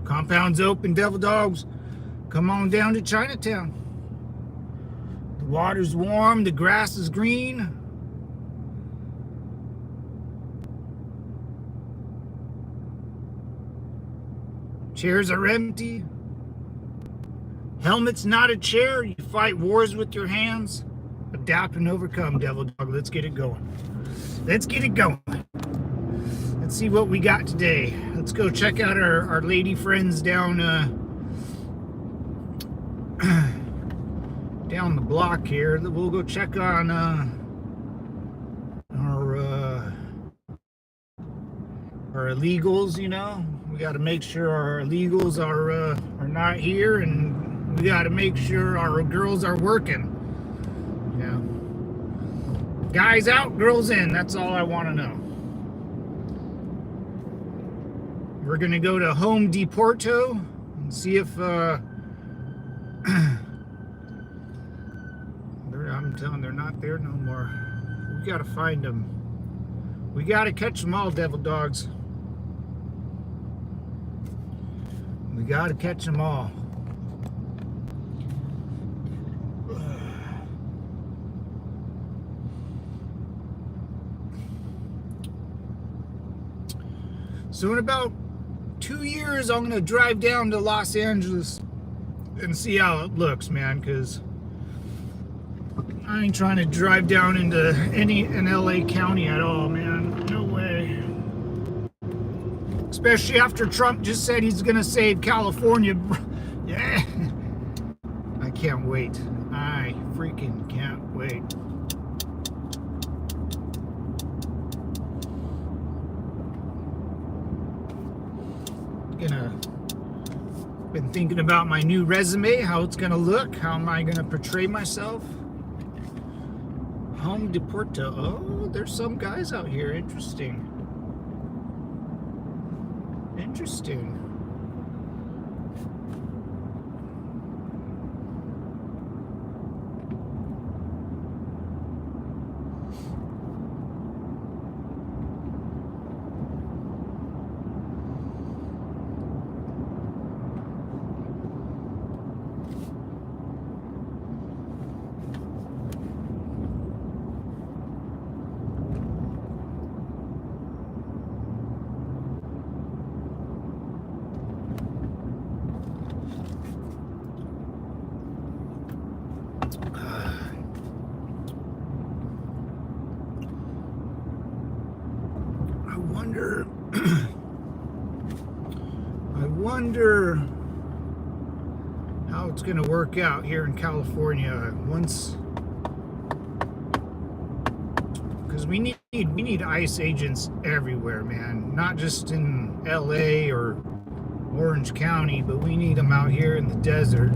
Compound's open, Devil Dogs. Come on down to Chinatown. The water's warm, the grass is green. Chairs are empty. Helmet's not a chair. You fight wars with your hands. Adapt and overcome, Devil Dog. Let's get it going. Let's get it going. Let's see what we got today. Let's go check out our lady friends down down the block here. We'll go check on our illegals. You know, we got to make sure our illegals are not here, and we got to make sure our girls are working. You know, guys out, girls in. That's all I want to know. We're gonna go to Home Deporto and see if I'm telling they're not there no more. We gotta find them. We gotta catch them all, Devil Dogs. We gotta catch them all. So in about 2 years, I'm gonna drive down to Los Angeles and see how it looks, man, because I ain't trying to drive down into in LA County at all, man. No way. Especially after Trump just said he's gonna save California. Yeah. I can't wait. I freaking can't wait. Been thinking about my new resume, how it's gonna look, how am I gonna portray myself. Home Deporto. Oh, there's some guys out here. Interesting. Interesting. I wonder how it's going to work out here in California once, because we need ICE agents everywhere, man. Not just in LA or Orange County, but we need them out here in the desert.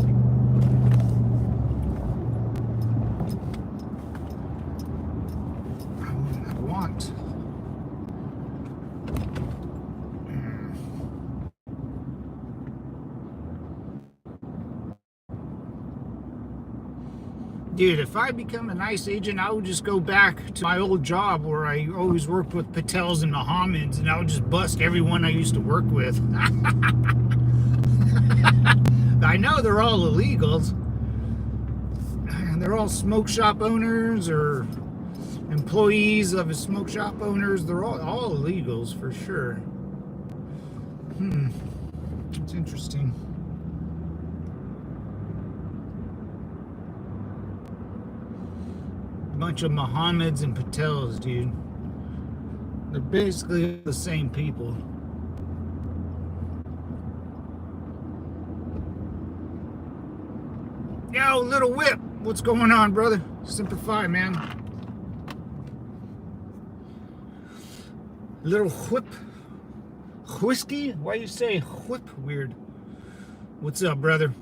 Dude, if I become an ICE agent, I would just go back to my old job where I always worked with Patels and Mohammeds, and I would just bust everyone I used to work with. I know they're all illegals. And they're all smoke shop owners or employees of a smoke shop owners. They're all illegals for sure. It's interesting. Bunch of Mohammeds and Patels, dude. They're basically the same people. Yo, Little Whip, what's going on, brother? Semper Fi, man. Little Whip. Whiskey? Why you say whip weird? What's up, brother?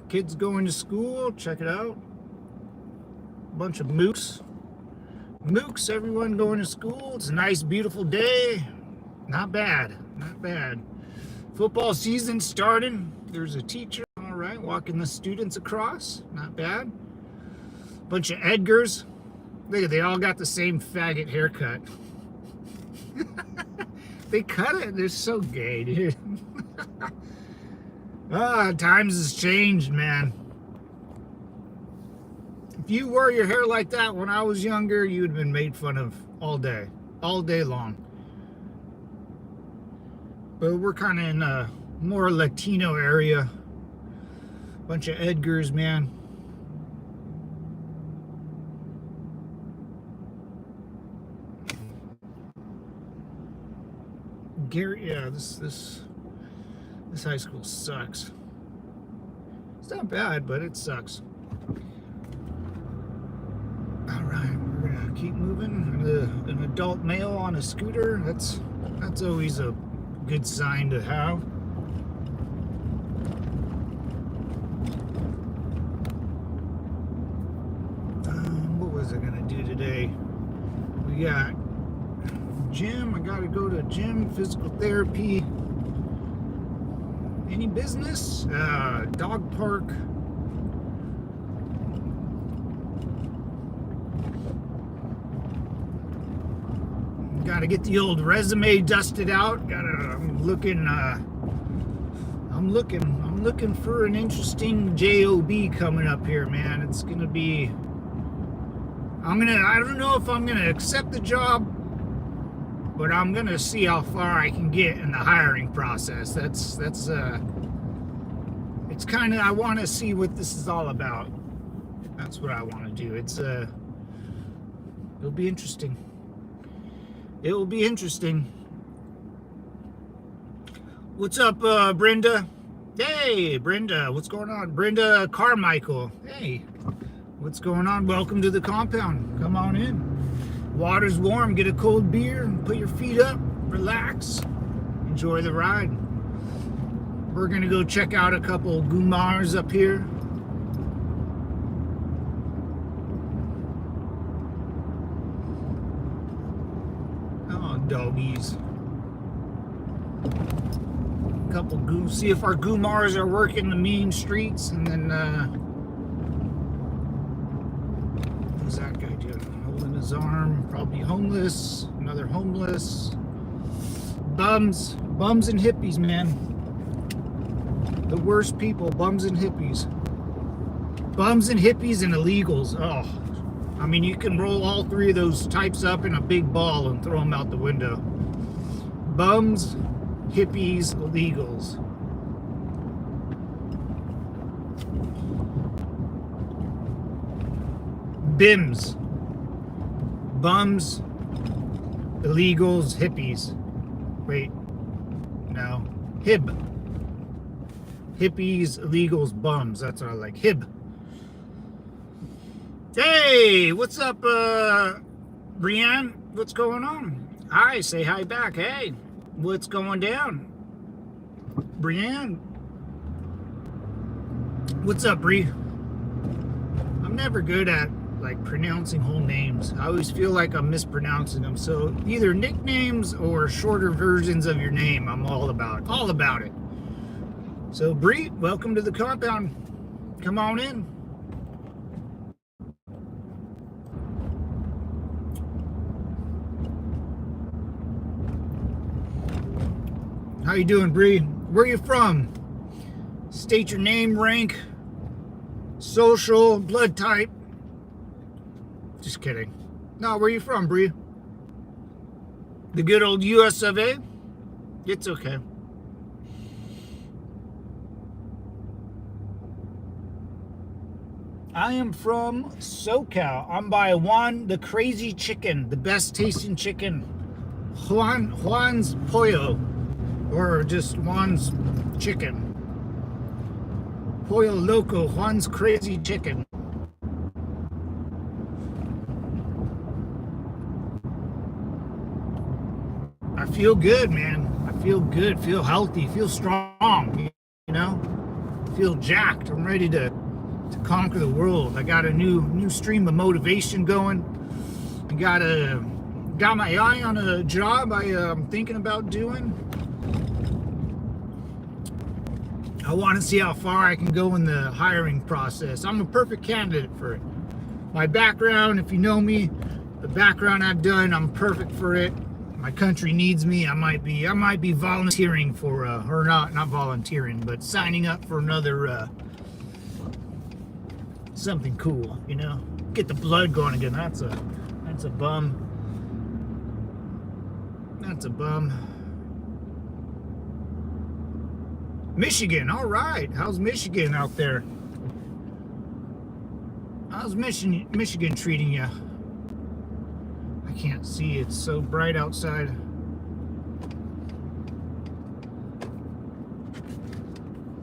Kids going to school, check it out. Bunch of mooks. Mooks, everyone going to school. It's a nice, beautiful day. Not bad, not bad. Football season starting. There's a teacher, all right, walking the students across. Not bad. Bunch of Edgars. Look at, they all got the same faggot haircut. They cut it. They're so gay, dude. Times has changed, man. If you wore your hair like that when I was younger, you'd have been made fun of all day long. But we're kind of in a more Latino area. Bunch of Edgars, man. Gary, yeah, this high school sucks. It's not bad, but it sucks. All right, we're gonna keep moving. An adult male on a scooter. That's always a good sign to have. What was I gonna do today? We got gym. I gotta go to gym, physical therapy. Any business? Dog park. Gotta get the old resume dusted out. I'm looking for an interesting job coming up here, man. It's gonna be. I don't know if I'm gonna accept the job, but I'm gonna see how far I can get in the hiring process. It's kind of, I want to see what this is all about. That's what I want to do. It'll be interesting. It will be interesting. What's up, Brenda? Hey, Brenda, what's going on? Brenda Carmichael. Hey, what's going on? Welcome to the compound. Come on in. Water's warm. Get a cold beer and put your feet up. Relax. Enjoy the ride. We're gonna go check out a couple Gumars up here. Oh, doggies. See if our Gumars are working the mean streets, and then what's that guy doing? Holding his arm, probably homeless. Another homeless. Bums and hippies, man. The worst people, bums and hippies. Bums and hippies and illegals. Oh, I mean, you can roll all three of those types up in a big ball and throw them out the window. Bums, hippies, illegals. BIMs. Bums, illegals, hippies. Wait, no. HIB. Hippies, illegals, bums. That's what I like. HIB. Hey, what's up, Brianne? What's going on? Hi, say hi back. Hey, what's going down? Brianne. What's up, Bree? I'm never good at pronouncing whole names. I always feel like I'm mispronouncing them. So either nicknames or shorter versions of your name, I'm all about it. So Bree, welcome to the compound. Come on in. How you doing, Bree? Where are you from? State your name, rank, social, blood type. Just kidding. No, where are you from, Bree? The good old US of A? It's okay. I am from SoCal. I'm by Juan the Crazy Chicken, the best tasting chicken. Juan's Pollo, or just Juan's Chicken. Pollo Loco, Juan's Crazy Chicken. I feel good, man. I feel good, feel healthy, feel strong, you know? Feel jacked. I'm ready to conquer the world. I got a new stream of motivation going. I got my eye on a job I'm thinking about doing. I want to see how far I can go in the hiring process. I'm a perfect candidate for it. My background, if you know me, the background I've done, I'm perfect for it. my country needs me. I might be volunteering for or not volunteering, but signing up for another something cool, you know. Get the blood going again. That's a bum. That's a bum. Michigan, all right. How's Michigan out there? How's Michigan treating you? I can't see. It's so bright outside.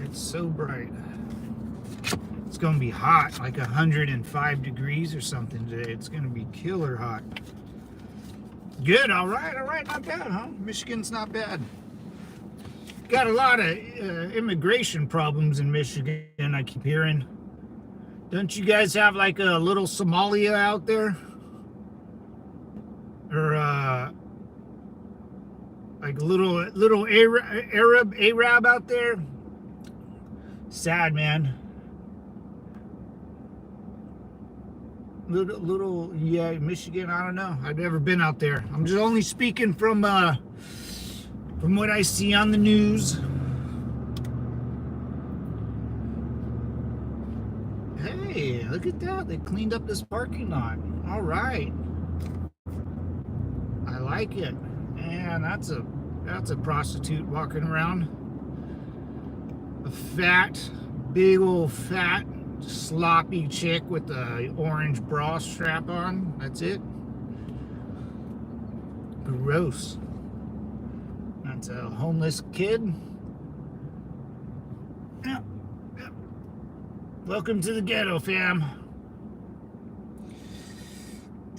It's so bright. It's going to be hot, like 105 degrees or something today. It's going to be killer hot. Good, all right, not bad, huh? Michigan's not bad. Got a lot of immigration problems in Michigan, I keep hearing. Don't you guys have like a little Somalia out there? Or like a little Arab out there? Sad, man. Little, yeah, Michigan, I don't know. I've never been out there. I'm just only speaking from what I see on the news. Hey, look at that. They cleaned up this parking lot. All right. I like it. Man, that's a prostitute walking around. A big old fat, sloppy chick with the orange bra strap on. That's it. Gross. That's a homeless kid. Yeah. Welcome to the ghetto, fam.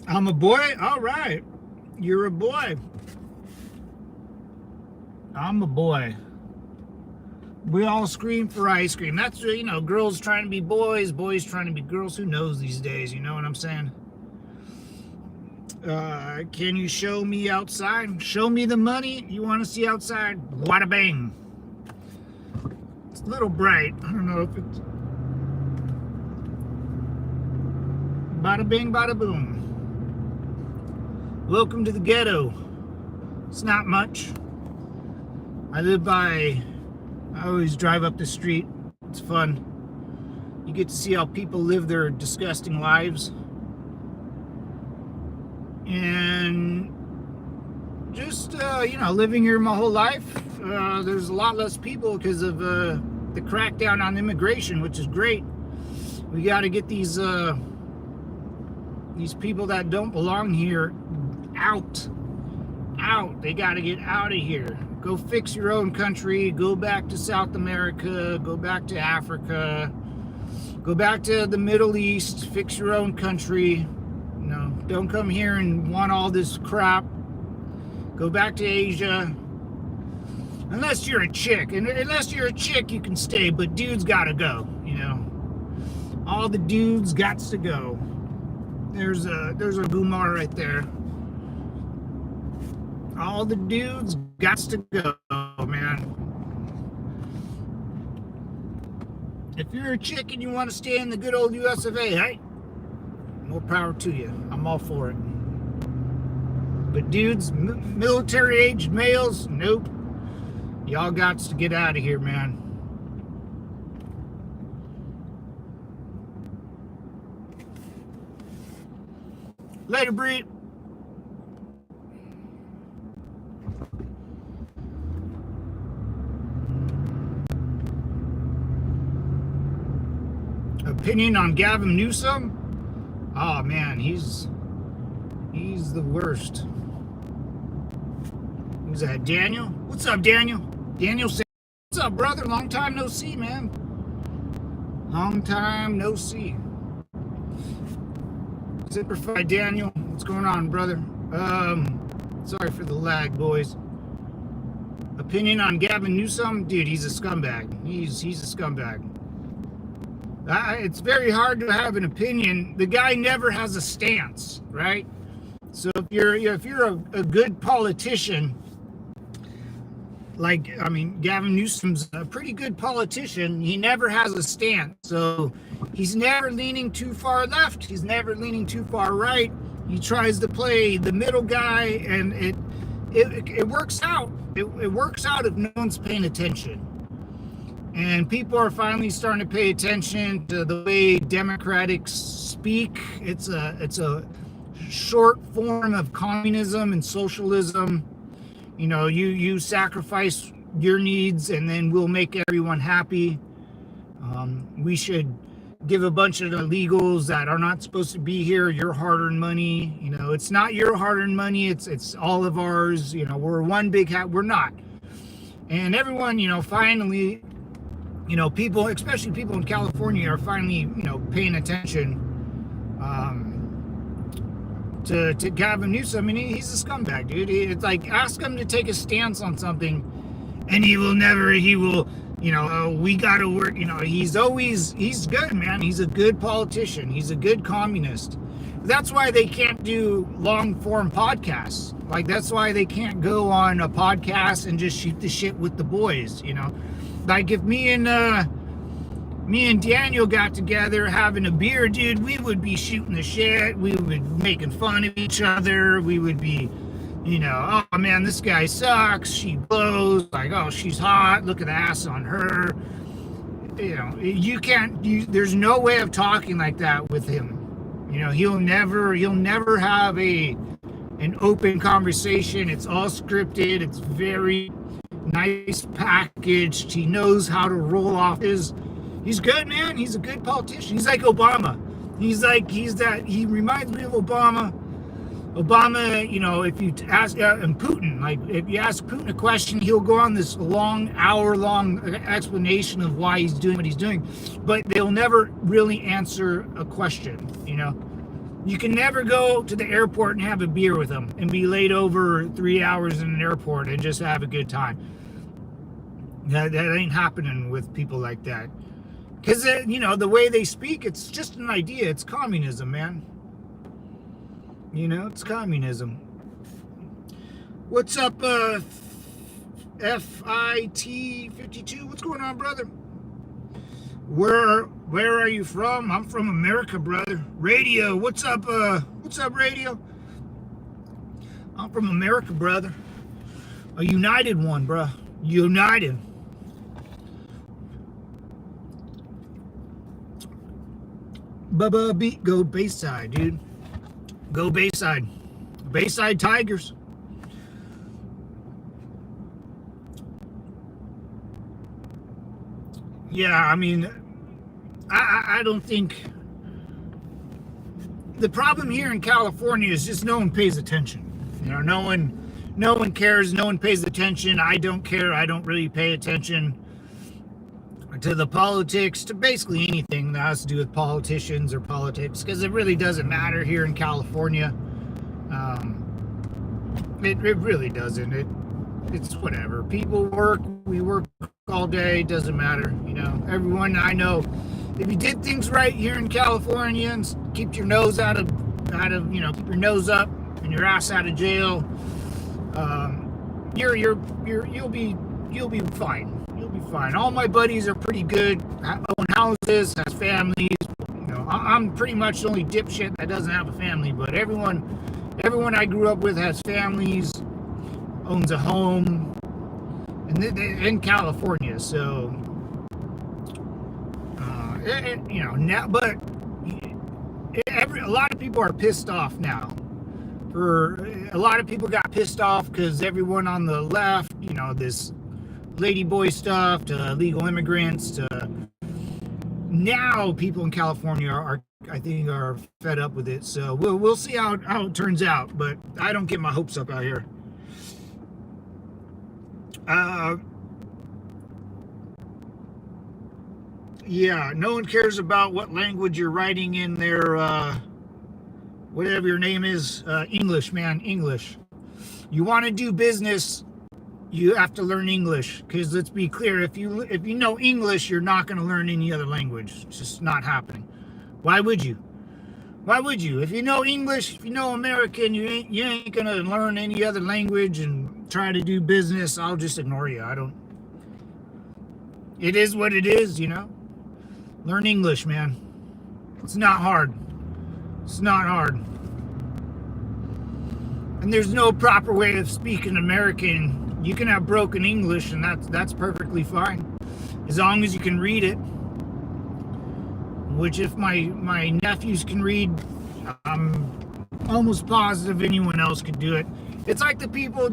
I'm a boy? All right. You're a boy. I'm a boy. We all scream for ice cream. That's, you know, girls trying to be boys, boys trying to be girls. Who knows these days? You know what I'm saying? Can you show me outside? Show me the money you want to see outside. Wada bang. It's a little bright. I don't know if it's... Bada bing, bada boom. Welcome to the ghetto. It's not much. I always drive up the street. It's fun. You get to see how people live their disgusting lives. And just, you know, living here my whole life, there's a lot less people because of the crackdown on immigration, which is great. We got to get these people that don't belong here out. They got to get out of here. Go fix your own country. Go back to South America. Go back to Africa. Go back to the Middle East. Fix your own country. No, don't come here and want all this crap. Go back to Asia. Unless you're a chick. And unless you're a chick, you can stay. But dudes gotta go, you know. All the dudes gots to go. There's a boomar right there. All the dudes gots to go, man. If you're a chick and you want to stay in the good old US of A, hey, more power to you. I'm all for it. But dudes, military-aged males, nope. Y'all gots to get out of here, man. Later, Bree. Opinion on Gavin Newsom? Oh man, he's the worst. Who's that? Daniel? What's up, Daniel? Daniel said, "What's up, brother? Long time no see, man. Long time no see." Simplified Daniel, what's going on, brother? Sorry for the lag, boys. Opinion on Gavin Newsom? Dude, he's a scumbag. He's a scumbag. It's very hard to have an opinion. The guy never has a stance, right? So if you're a good politician, like, I mean, Gavin Newsom's a pretty good politician. He never has a stance. So he's never leaning too far left. He's never leaning too far right. He tries to play the middle guy, and it works out. It works out if no one's paying attention. And people are finally starting to pay attention to the way Democrats speak. It's a short form of communism and socialism. You know, you sacrifice your needs and then we'll make everyone happy. We should give a bunch of illegals that are not supposed to be here your hard-earned money. You know, it's not your hard-earned money, it's all of ours. You know, we're one big hat. We're not. And everyone, you know, finally, you know, people, especially people in California, are finally, you know, paying attention to Gavin Newsom. I mean, he's a scumbag, dude. It's like, ask him to take a stance on something, and he will, you know, we got to work. You know, he's good, man. He's a good politician. He's a good communist. That's why they can't do long form podcasts. Like, that's why they can't go on a podcast and just shoot the shit with the boys, you know. Like, if me and Daniel got together having a beer, dude, we would be shooting the shit. We would be making fun of each other. We would be, you know, oh man, this guy sucks. She blows. Like, oh, she's hot. Look at the ass on her. You know, there's no way of talking like that with him. You know, he'll never have an open conversation. It's all scripted. It's very nice packaged. He knows how to roll off he's good, man. He's a good politician. He's like Obama. He reminds me of Obama. Obama, you know, if you ask, and Putin, like, if you ask Putin a question, he'll go on this hour-long explanation of why he's doing what he's doing, but they'll never really answer a question, you know? You can never go to the airport and have a beer with them and be laid over 3 hours in an airport and just have a good time. That ain't happening with people like that. Because, you know, the way they speak, it's just an idea. It's communism, man. You know, it's communism. What's up, FIT52? What's going on, brother? Where are you from? I'm from America, brother. Radio, what's up, radio? I'm from America, brother. A united one, bro. United. Bubba beat, go Bayside, dude. Go Bayside. Bayside Tigers. Yeah, I mean, I don't think the problem here in California is just no one pays attention. You know, no one cares, no one pays attention. I don't care. I don't really pay attention to the politics, to basically anything that has to do with politicians or politics, because it really doesn't matter here in California. It really doesn't. It's whatever. People work, we work all day, doesn't matter. You know, everyone I know, if you did things right here in California and keep your nose out of you know, keep your nose up and your ass out of jail, you'll be fine. You'll be fine. All my buddies are pretty good, own houses, has families. You know, I'm pretty much the only dipshit that doesn't have a family, but everyone I grew up with has families, owns a home, and in California. So, you know, now, but a lot of people are pissed off now. A lot of people got pissed off because everyone on the left, you know, this ladyboy stuff to illegal immigrants to now people in California are I think are fed up with it. So we'll see how it turns out, but I don't get my hopes up out here. Yeah, no one cares about what language you're writing in their whatever your name is. English, man, English. You want to do business, you have to learn English, because let's be clear, if you know English, you're not going to learn any other language. It's just not happening. Why would you? If you know English, if you know American, you ain't going to learn any other language and try to do business. I'll just ignore you. It is what it is, you know. Learn English, man. It's not hard. And there's no proper way of speaking American. You can have broken English, and that's perfectly fine, as long as you can read it. Which, if my nephews can read, I'm almost positive anyone else could do it. It's like the people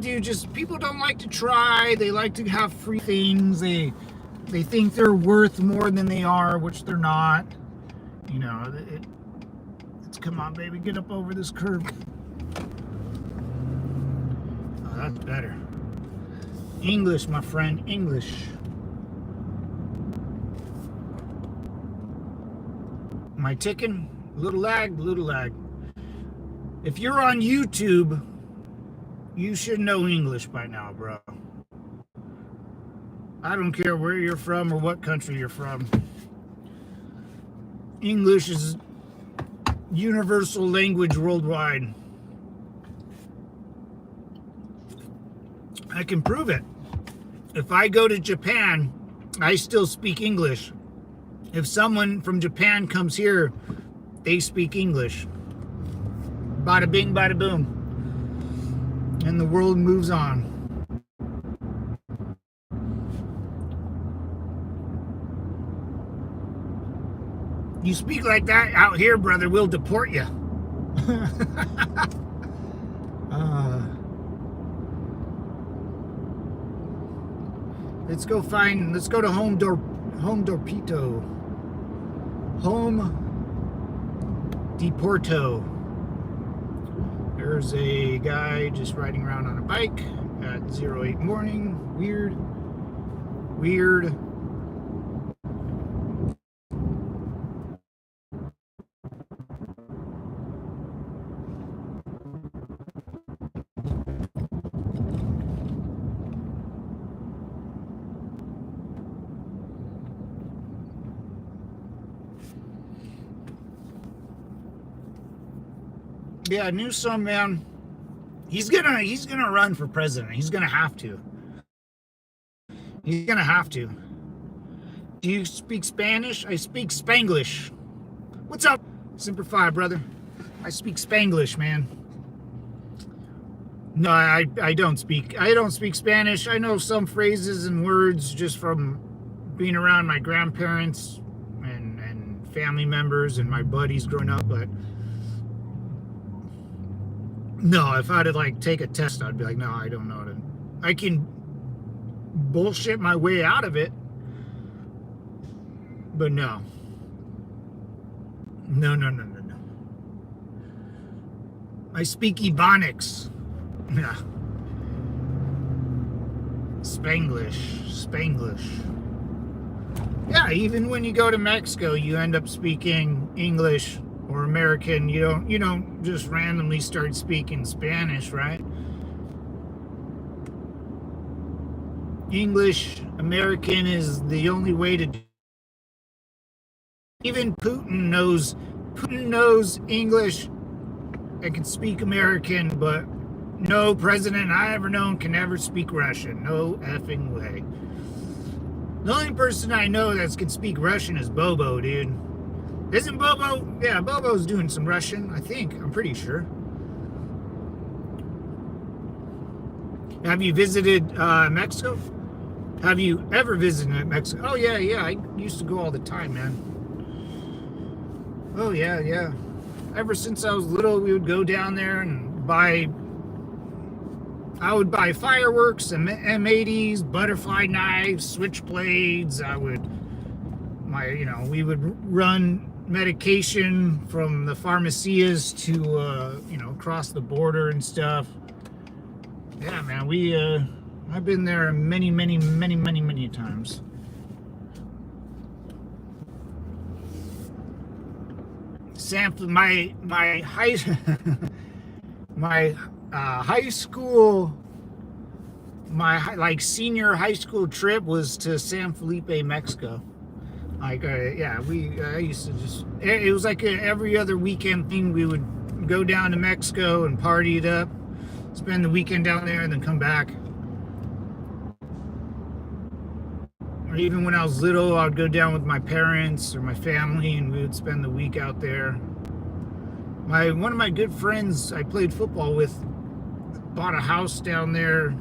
people don't like to try. They like to have free things. They think they're worth more than they are, which they're not. You know, it's come on, baby, get up over this curb. Oh, that's better. English, my friend, English. Am I ticking? Little lag, little lag. If you're on YouTube, you should know English by now, bro. I don't care where you're from or what country you're from. English is universal language worldwide. I can prove it. If I go to Japan, I still speak English. If someone from Japan comes here, they speak English. Bada bing, bada boom. And the world moves on. You speak like that out here, brother, we'll deport you. Let's go to Home Dorpito. Home Deporto. There's a guy just riding around on a bike at 08 morning. Weird. Yeah, Newsom, man, he's gonna run for president. He's gonna have to. He's gonna have to. Do you speak Spanish? I speak Spanglish. What's up, Semper Fi, brother? I speak Spanglish, man. No, I don't speak Spanish. I know some phrases and words just from being around my grandparents and family members and my buddies growing up, but no, if I had to like take a test, I'd be like, no, I don't know it. I can bullshit my way out of it, but no. I speak Ebonics. Yeah. Spanglish. Yeah, even when you go to Mexico, you end up speaking English or American. You don't just randomly start speaking Spanish, right? English, American is the only way to do. Even Putin knows English and can speak American, but no president I ever known can ever speak Russian. No effing way. The only person I know that can speak Russian is Bobo, dude. Isn't Bobo? Yeah, Bobo's doing some Russian, I think. I'm pretty sure. Have you visited Mexico? Have you ever visited Mexico? Oh, yeah. I used to go all the time, man. Oh, yeah. Ever since I was little, we would go down there and I would buy fireworks and M80s, butterfly knives, switchblades. We would run medication from the pharmacias to, cross the border and stuff. Yeah, man, I've been there many times. My high school, senior high school trip was to San Felipe, Mexico. I used to it was like every other weekend thing. We would go down to Mexico and party it up, spend the weekend down there, and then come back. Or even when I was little, I'd go down with my parents or my family, and we would spend the week out there. One of my good friends I played football with, bought a house down there.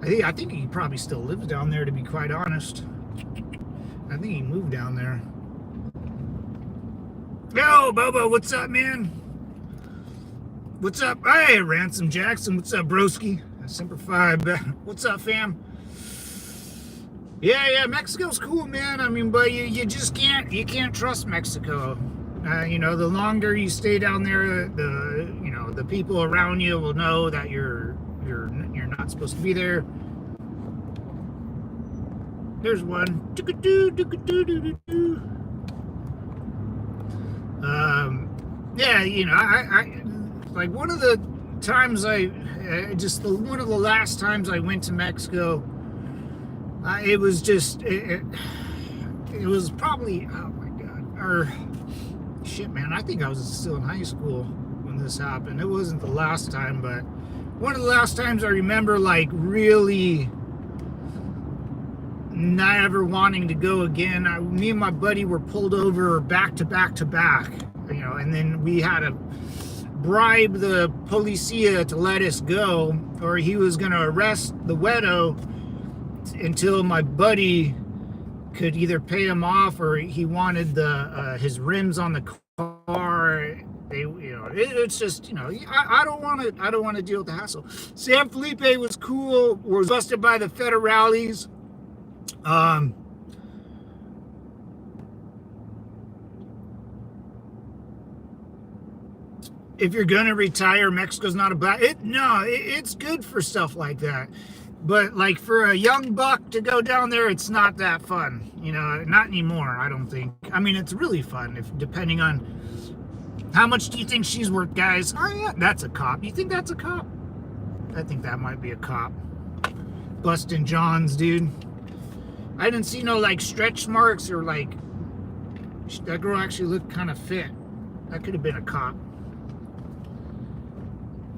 I think he probably still lives down there, to be quite honest. I think he moved down there. Yo, Bobo, what's up, man? What's up? Hey, Ransom Jackson, what's up, broski? Semper Fi, what's up, fam? Yeah, Mexico's cool, man. I mean, but you just can't trust Mexico. You know, the longer you stay down there, the people around you will know that you're not supposed to be there. There's one. Yeah, you know, I like one of the times one of the last times I went to Mexico. It was just it was probably, oh my god, or shit, man. I think I was still in high school when this happened. It wasn't the last time, but one of the last times I remember, like, really not ever wanting to go again. Me and my buddy were pulled over back to back to back, you know, and then we had to bribe the policia to let us go, or he was going to arrest the weirdo until my buddy could either pay him off, or he wanted his rims on the car. It's just, you know, I don't want to deal with the hassle. San Felipe was cool. Was busted by the federales. If you're gonna retire, Mexico's not a bad. It's good for stuff like that. But like for a young buck to go down there, it's not that fun. You know, not anymore, I don't think. I mean, it's really fun depending on how much do you think she's worth, guys. Oh yeah, that's a cop. You think that's a cop? I think that might be a cop. Busting Johns, dude. I didn't see no like stretch marks or like, that girl actually looked kind of fit. That could have been a cop.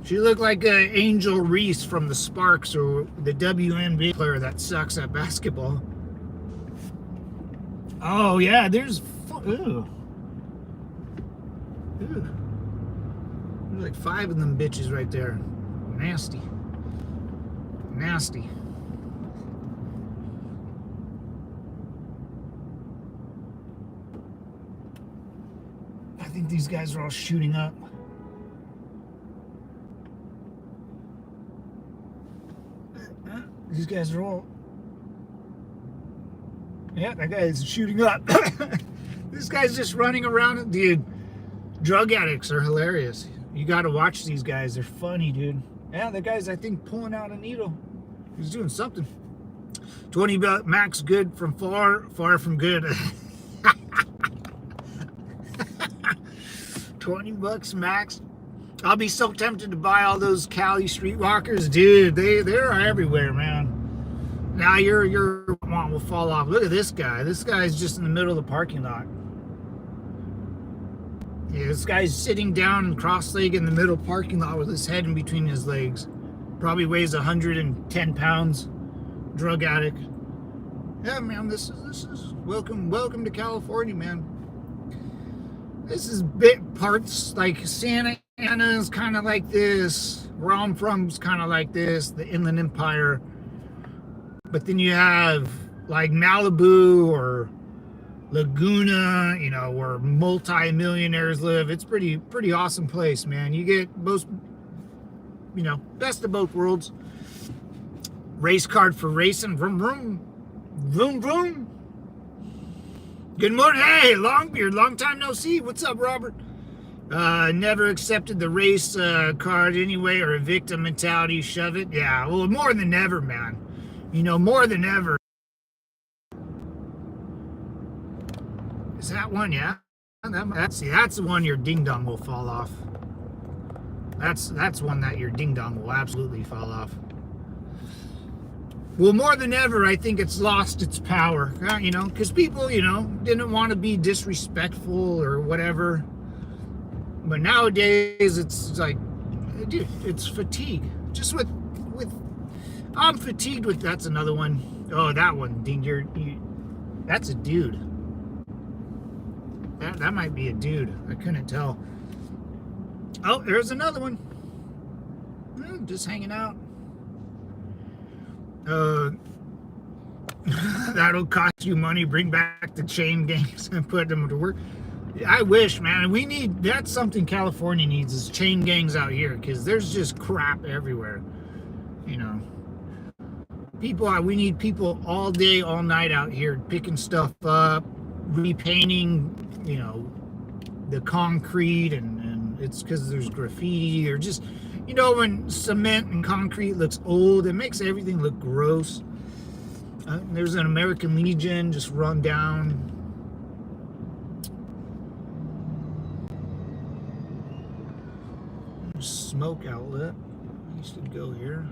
She looked like Angel Reese from the Sparks, or the WNBA player that sucks at basketball. Oh yeah, there's ooh. There's like 5 of them bitches right there. Nasty. Nasty. I think these guys are all shooting up. These guys are all... Yeah, that guy is shooting up. This guy's just running around. Dude, drug addicts are hilarious. You got to watch these guys. They're funny, dude. Yeah, that guy's, I think, pulling out a needle. He's doing something. 20 max good from far from good. $20 max. I'll be so tempted to buy all those Cali streetwalkers, dude. They're everywhere, man. Now your want will fall off. Look at this guy. This guy's just in the middle of the parking lot. Yeah, this guy's sitting down cross-legged in the middle parking lot with his head in between his legs. Probably weighs 110 pounds. Drug addict. Yeah, man. This is welcome to California, man. This is bit parts like Santa Ana's kind of like this. Where I'm from is kind of like this. The Inland Empire. But then you have like Malibu or Laguna, you know, where multi-millionaires live. It's pretty awesome place, man. You get most, you know, best of both worlds. Race card for racing. Vroom, vroom. Vroom, vroom. Good morning. Hey, Longbeard. Long time no see. What's up, Robert? Never accepted the race card anyway, or a victim mentality. Shove it. Yeah, well, more than ever, man. You know, more than ever. Is that one? Yeah. That's the one your ding dong will fall off. That's one that your ding dong will absolutely fall off. Well, more than ever, I think it's lost its power. You know, because people, you know, didn't want to be disrespectful or whatever. But nowadays, it's like, dude, it's fatigue. Just with I'm fatigued with. That's another one. Oh, that one, Ding. That's a dude. That might be a dude. I couldn't tell. Oh, there's another one. Just hanging out. Uh, that'll cost you money. Bring back the chain gangs and put them to work. I wish, man. That's something California needs is chain gangs out here because there's just crap everywhere. You know, we need people all day, all night out here picking stuff up, repainting, you know, the concrete, and it's because there's graffiti or just, you know, when cement and concrete looks old, it makes everything look gross. There's an American Legion just run down. Smoke outlet. I used to go here.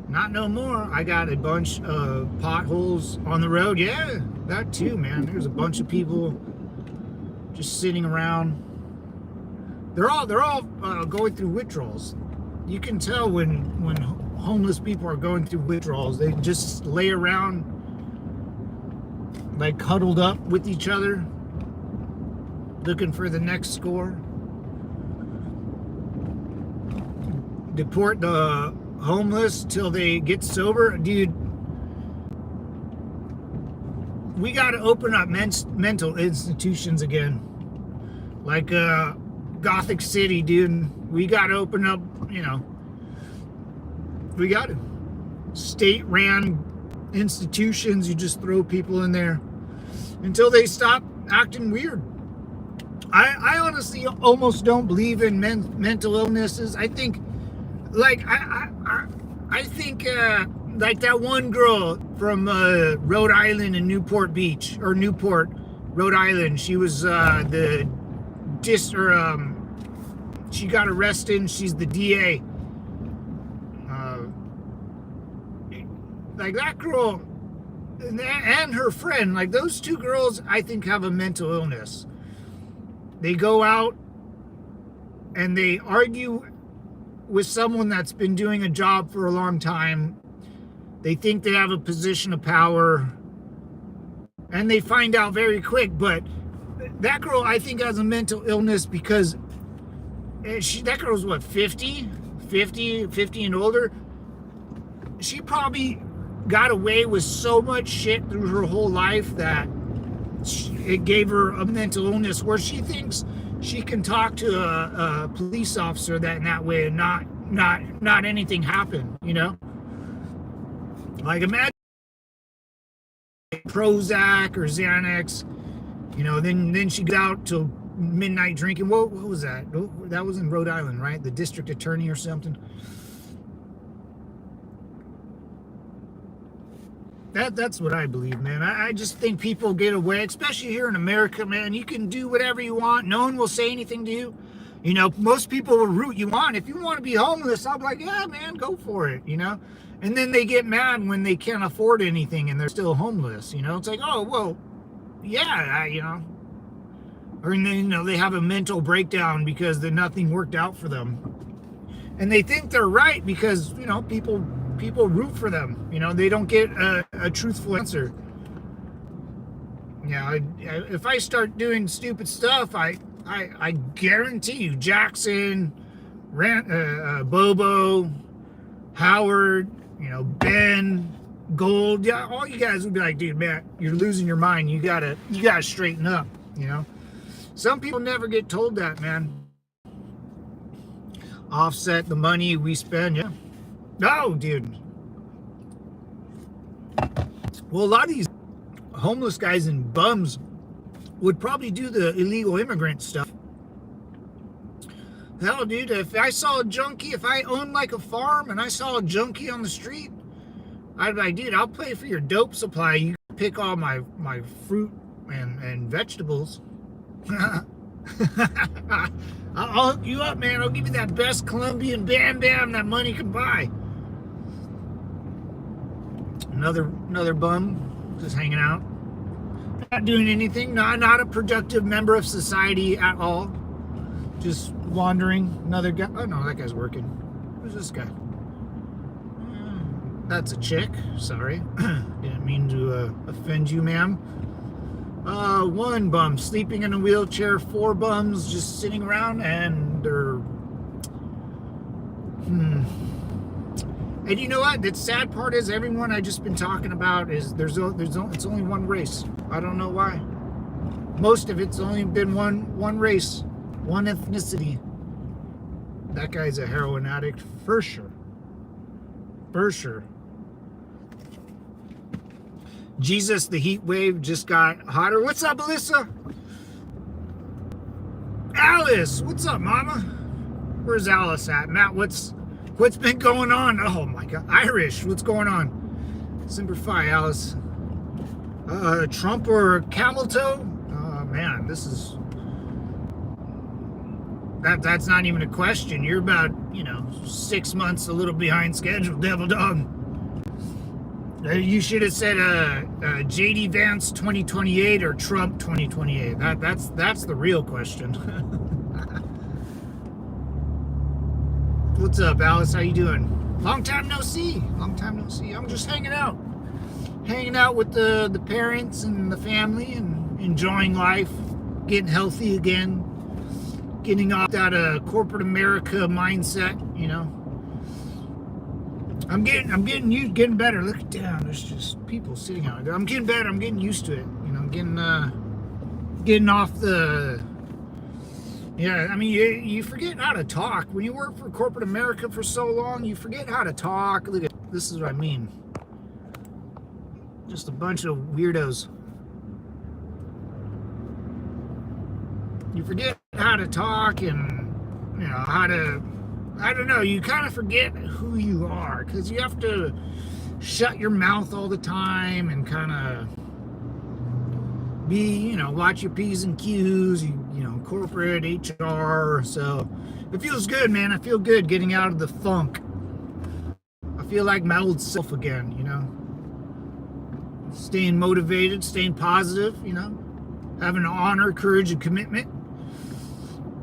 Not no more. I got a bunch of potholes on the road. Yeah, that too, man. There's a bunch of people just sitting around. They're all going through withdrawals. You can tell when homeless people are going through withdrawals. They just lay around like huddled up with each other, looking for the next score. Deport the homeless till they get sober. Dude, we got to open up mental institutions again. Like Gothic City, dude. We got to open up, you know. We got to. State-ran institutions, you just throw people in there until they stop acting weird. I honestly almost don't believe in mental illnesses. I think, like, I think, like that one girl from Rhode Island in Newport Beach, or Newport, Rhode Island. She was she got arrested and she's the DA. Like that girl and her friend, like those two girls, I think have a mental illness. They go out and they argue with someone that's been doing a job for a long time. They think they have a position of power and they find out very quick. But that girl, I think, has a mental illness because that girl's what, 50 and older. She probably got away with so much shit through her whole life that it gave her a mental illness where she thinks she can talk to a police officer that in that way and not anything happen, you know? Like imagine Prozac or Xanax, you know, then she goes out till midnight drinking. What was that? That was in Rhode Island, right? The district attorney or something. That's what I believe, man. I just think people get away, especially here in America, man. You can do whatever you want. No one will say anything to you. You know, most people will root you on. If you want to be homeless, I'll be like, yeah, man, go for it, you know? And then they get mad when they can't afford anything and they're still homeless, you know? It's like, oh, well, yeah, you know. Or, then, you know, they have a mental breakdown because nothing worked out for them. And they think they're right because, you know, people root for them. You know, they don't get a truthful answer. You know, if I start doing stupid stuff, I guarantee you, Jackson, Bobo, Howard, you know, Ben, Gold, yeah, all you guys would be like, dude, man, you're losing your mind. You gotta straighten up. You know, some people never get told that, man. Offset the money we spend, yeah. No, dude. Well, a lot of these homeless guys and bums would probably do the illegal immigrant stuff. Hell, dude, if I saw a junkie, if I owned like a farm and I saw a junkie on the street, I'd be like, dude, I'll pay for your dope supply. You pick all my fruit and vegetables. I'll hook you up, man. I'll give you that best Colombian Bam Bam that money can buy. Another bum just hanging out, not doing anything, not a productive member of society at all, just wandering. Another guy. Oh no, that guy's working. Who's this guy? That's a chick. Sorry, didn't mean to offend you, ma'am. One bum sleeping in a wheelchair, four bums just sitting around, and they're. And you know what? The sad part is everyone I just been talking about is it's only one race. I don't know why. Most of it's only been one race, one ethnicity. That guy's a heroin addict for sure. For sure. Jesus, the heat wave just got hotter. What's up, Alyssa? Alice, what's up, Mama? Where's Alice at? Matt, what's been going on? Oh my God, Irish, what's going on? Semper Fi, Alice. Trump or camel toe? Man, this is that's not even a question. You're about 6 months a little behind schedule, Devil Dog. You should have said JD Vance 2028 or Trump 2028. That's the real question. What's up, Alice? How you doing? Long time no see. Long time no see. I'm just hanging out with the parents and the family and enjoying life, getting healthy again, getting off that corporate America mindset. I'm getting better. Look down. There's just people sitting out there. I'm getting better. I'm getting used to it. Getting off the. Yeah, I mean, you forget how to talk when you work for corporate America for so long. You forget how to talk. Look at this is what I mean. Just a bunch of weirdos. You forget how to talk and how to. I don't know, you kind of forget who you are because you have to shut your mouth all the time and kind of be, watch your P's and Q's, corporate HR. So it feels good, man. I feel good getting out of the funk. I feel like my old self again, staying motivated, staying positive, having honor, courage, and commitment.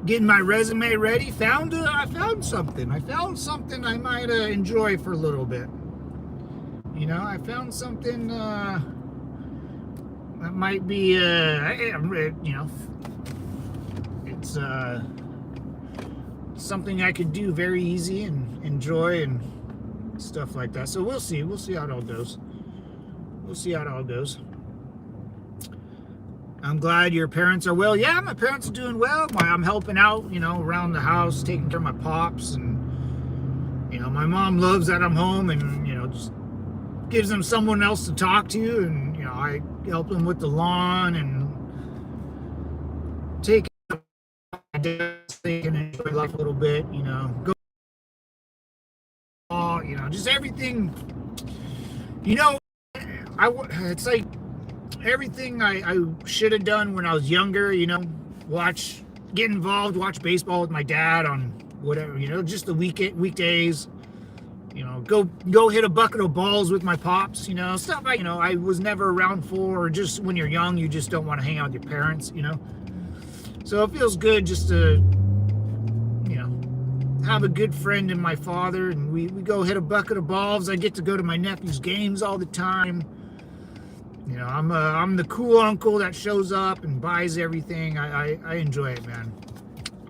Getting my resume ready. I found something. I found something I might enjoy for a little bit. I found something that might be, it's something I could do very easy and enjoy and stuff like that. So we'll see. We'll see how it all goes. I'm glad your parents are well. Yeah, my parents are doing well. I'm helping out, around the house, taking care of my pops. And, my mom loves that I'm home and, just gives them someone else to talk to. And, I help them with the lawn and take they can enjoy life a little bit, go, just everything, it's like, everything I should have done when I was younger, get involved, watch baseball with my dad on whatever, just the weekdays, go hit a bucket of balls with my pops, stuff I was never around for, or just when you're young, you just don't want to hang out with your parents, So it feels good just to, have a good friend in my father, and we go hit a bucket of balls. I get to go to my nephew's games all the time. I'm the cool uncle that shows up and buys everything. I enjoy it, man.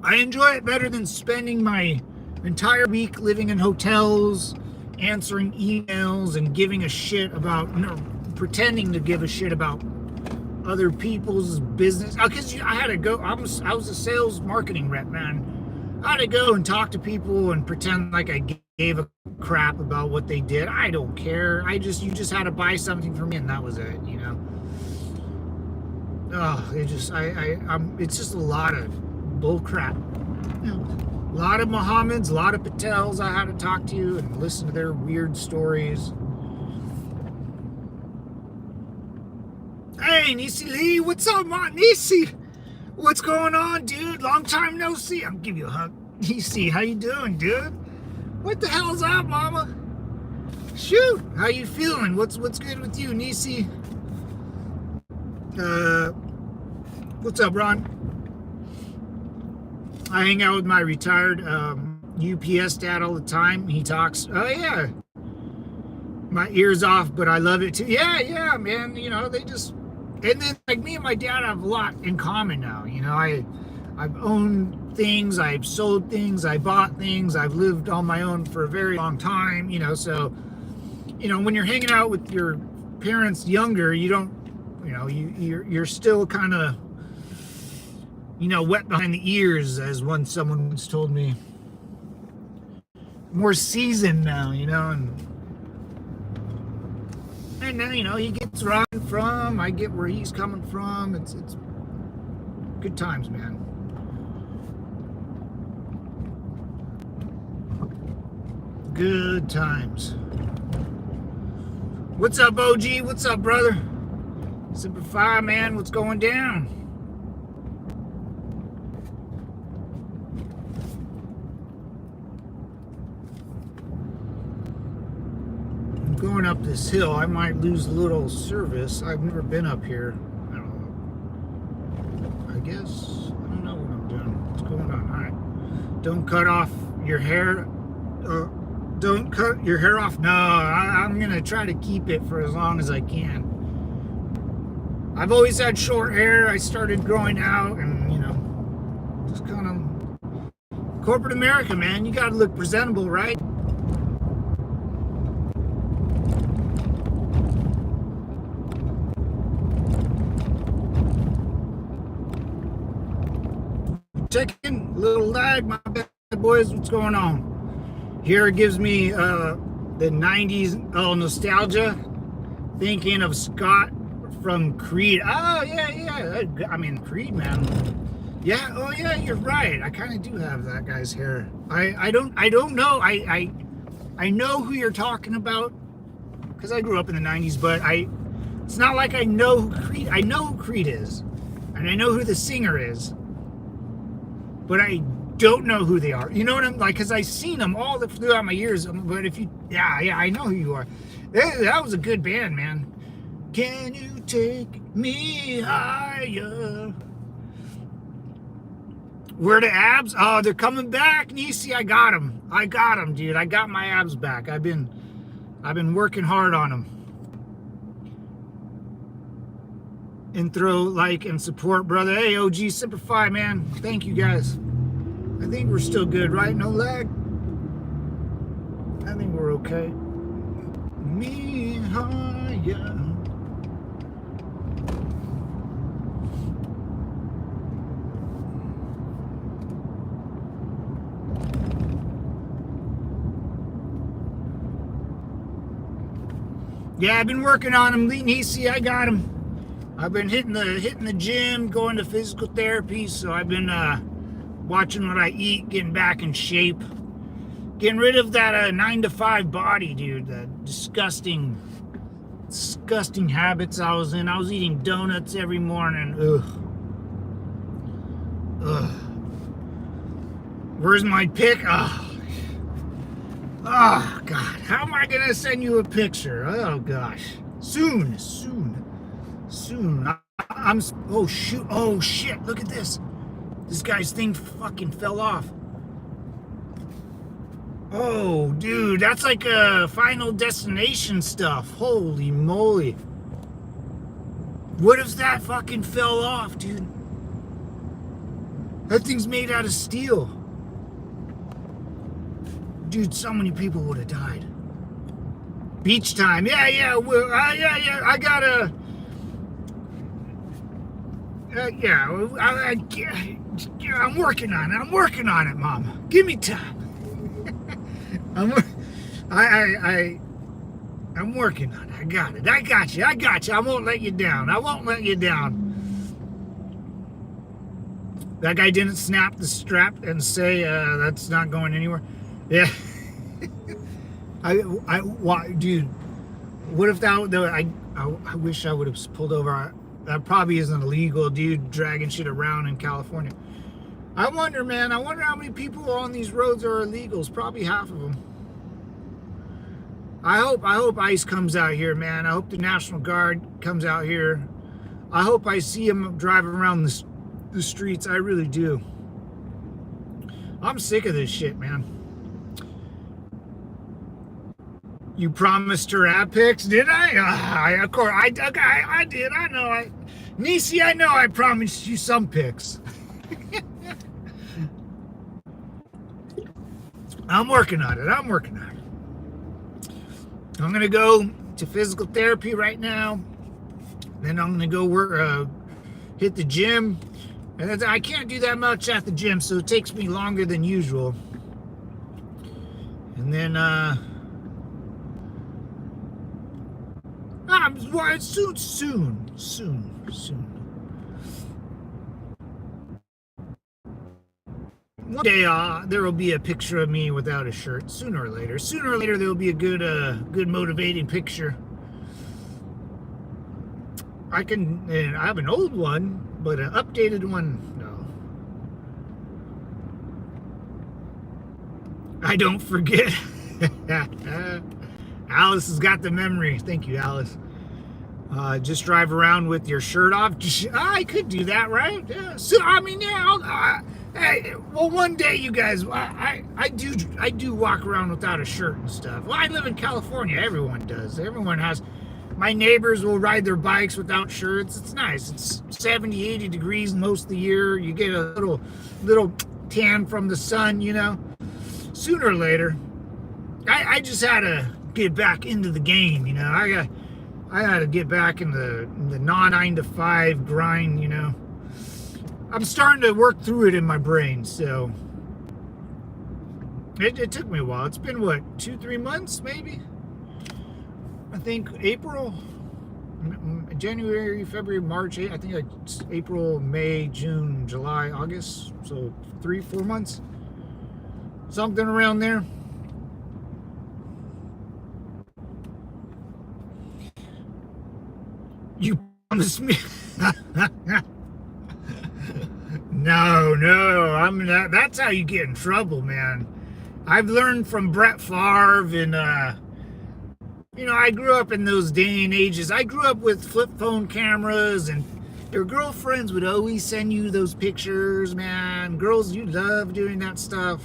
I enjoy it better than spending my entire week living in hotels, answering emails, and giving a shit about, pretending to give a shit about other people's business. Because I had to go. I was a sales marketing rep, man. I had to go and talk to people and pretend like I gave a crap about what they did. I don't care. You just had to buy something from me, and that was it. Oh, it's just a lot of bull crap. A lot of Mohammeds, a lot of Patels I had to talk to and listen to their weird stories. Hey, Nisi Lee, what's up, man? Nisi, what's going on, dude? Long time no see. I'm giving you a hug. Nisi, how you doing, dude? What the hell's up, mama? Shoot, how you feeling? What's good with you, Nisi? What's up, Ron? I hang out with my retired UPS dad all the time. He talks, oh yeah, my ears off, but I love it too. Yeah, man, they just And then like me and my dad have a lot in common now. You know, I've owned things, I've sold things, I bought things, I've lived on my own for a very long time, you know, so you know, when you're hanging out with your parents younger, you don't, you know, you're still kind of, you know, wet behind the ears, as someone once told me. More seasoned now, you know, and then, you know, he gets where I'm from, I get where he's coming from. It's good times, man. Good times. What's up, OG? What's up, brother? Semper Fi, man. What's going down? I'm going up this hill. I might lose a little service. I've never been up here. I don't know. I guess. I don't know what I'm doing. What's going on? All right. Don't cut off your hair. Don't cut your hair off. No, I'm going to try to keep it for as long as I can. I've always had short hair. I started growing out and, you know, just kind of corporate America, man. You got to look presentable, right? Check in, little lag, my bad boys. What's going on? Here it gives me the 90s nostalgia, thinking of Scott from Creed. Oh, yeah. I mean, Creed, man. Yeah, oh, yeah, you're right. I kind of do have that guy's hair. I don't know. I know who you're talking about because I grew up in the 90s, but it's not like I know who Creed, I know who Creed is, and I know who the singer is, but I don't know who they are. You know what I'm like? Because I've seen them all throughout my years. But if you, yeah, I know who you are. That was a good band, man. Can you take me higher? Where the abs? Oh, they're coming back, Nisi. I got them, dude. I got my abs back. I've been working hard on them. Intro, like, and support, brother. Hey, OG Semper Fi, man. Thank you, guys. I think we're still good, right? No lag. I think we're okay. Me higher. Yeah, I've been working on him, Nisi. I got him. I've been hitting the gym, going to physical therapy, so I've been watching what I eat, getting back in shape, getting rid of that 9-to-5 body, dude. The disgusting habits I was in. I was eating donuts every morning. Ugh. Where's my pic? Oh, God. How am I gonna send you a picture? Oh gosh. Soon. Oh shoot. Oh shit. Look at this. This guy's thing fucking fell off. Oh, dude, that's like Final Destination stuff. Holy moly. What if that fucking fell off, dude? That thing's made out of steel. Dude, so many people would have died. Beach time. Yeah. Well, yeah. I gotta. I'm working on it, Mom. Give me time. I'm working on it. I got it. I got you. I won't let you down. That guy didn't snap the strap and say that's not going anywhere. Yeah. Dude, what if that? I wish I would have pulled over. That probably isn't illegal, dude, dragging shit around in California. I wonder, man. I wonder how many people on these roads are illegals. Probably half of them. I hope ICE comes out here, man. I hope the National Guard comes out here. I hope I see them driving around the streets. I really do. I'm sick of this shit, man. You promised her ab pics, did I? Of course, I did. I know. Niecy, I know I promised you some pics. I'm working on it. I'm going to go to physical therapy right now. Then I'm going to go work, hit the gym. And I can't do that much at the gym, so it takes me longer than usual. And then, soon. One day there will be a picture of me without a shirt. Sooner or later there will be a good motivating picture. I have an old one, but an updated one, no. I don't forget. Alice has got the memory. Thank you, Alice. Just drive around with your shirt off. I could do that, right? Yeah. So hey, well, one day, you guys, I do walk around without a shirt and stuff. Well, I live in California. Everyone does. Everyone has. My neighbors will ride their bikes without shirts. It's nice. It's 70, 80 degrees most of the year. You get a little tan from the sun, you know. Sooner or later, I just had to get back into the game, you know. I got to get back in the non-9 to 5 grind, you know. I'm starting to work through it in my brain, so it took me a while. It's been, what, 2-3 months, maybe? I think April, January, February, March, I think it's April, May, June, July, August, so 3-4 months, something around there. You promised me. No, I'm not. That's how you get in trouble, man. I've learned from Brett Favre, and you know, I grew up in those day and ages. I grew up with flip phone cameras, and your girlfriends would always send you those pictures, man. Girls, you love doing that stuff.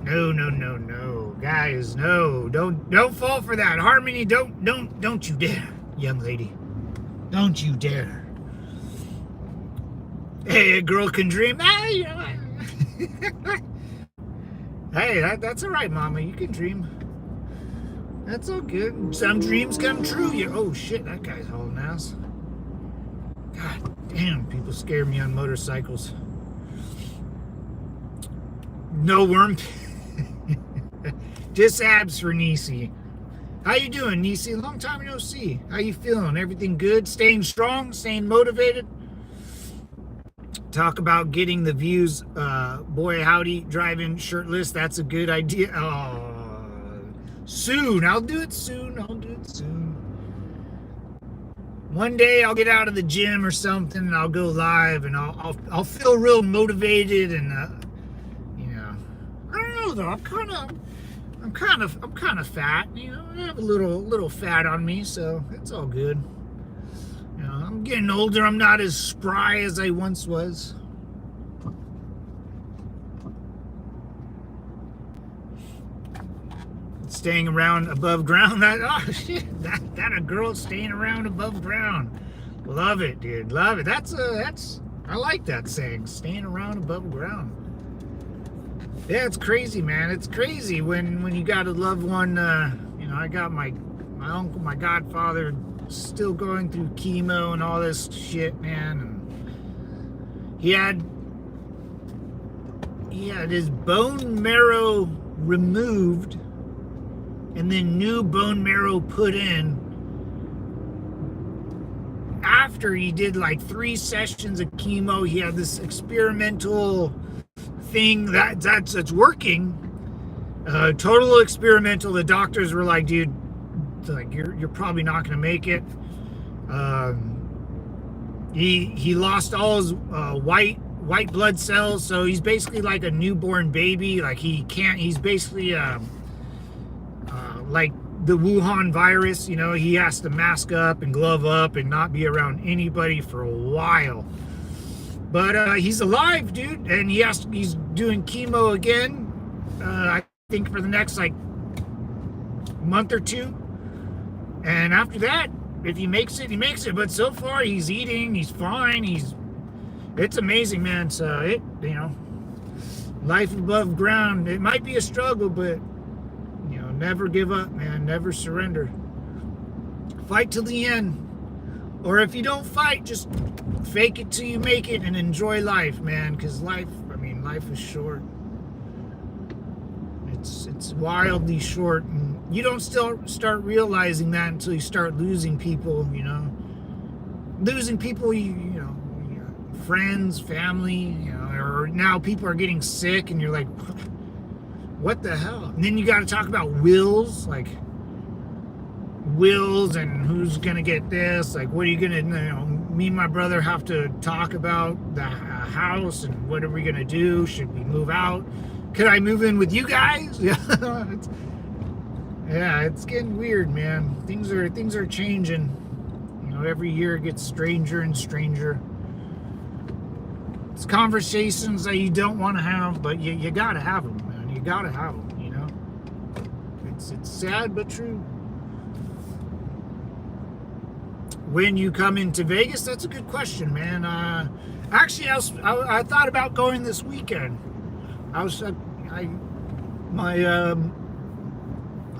No. Guys, no. Don't fall for that. Harmony, don't you dare, young lady. Don't you dare. Hey, a girl can dream. You know. Hey, that's all right, Mama. You can dream. That's all good. Some dreams come true. Oh, shit, that guy's hauling ass. God damn, people scare me on motorcycles. No worm. Just abs for Niecy. How you doing, Niecy? Long time no see. How you feeling? Everything good? Staying strong? Staying motivated? Talk about getting the views. Boy, howdy, driving shirtless. That's a good idea. Oh, soon. I'll do it soon. One day I'll get out of the gym or something, and I'll go live, and I'll feel real motivated, and you know, I don't know though. I'm kind of fat. You know, I have a little fat on me, so it's all good. You know, I'm getting older. I'm not as spry as I once was. Staying around above ground. That a girl staying around above ground. Love it, dude. Love it. I like that saying. Staying around above ground. Yeah, it's crazy, man. It's crazy when you got a loved one. You know, I got my uncle, my godfather, still going through chemo and all this shit, man. And he had his bone marrow removed, and then new bone marrow put in after he did like 3 sessions of chemo. He had this experimental thing that's working, total experimental. The doctors were like, dude, like you're probably not going to make it. He lost all his white blood cells, so he's basically like a newborn baby. Like he's basically like the Wuhan virus, you know. He has to mask up and glove up and not be around anybody for a while. But he's alive, dude, and he's doing chemo again. I think for the next like month or two. And after that, if he makes it, he makes it. But so far, he's eating, he's fine, it's amazing, man. So life above ground, it might be a struggle, but never give up, man. Never surrender. Fight till the end. Or if you don't fight, just fake it till you make it and enjoy life, man. Because life is short. It's wildly short, and you don't start realizing that until you start losing people. Losing people, friends, family, or now people are getting sick, and you're like, what the hell? And then you got to talk about wills, and who's gonna get this. Like, what are you gonna? Me and my brother have to talk about the house and what are we gonna do? Should we move out? Could I move in with you guys? It's getting weird, man. Things are changing. Every year it gets stranger and stranger. It's conversations that you don't want to have, but you gotta have them, man. You gotta have them. It's sad but true. When you come into Vegas, that's a good question, man. Actually, I thought about going this weekend. I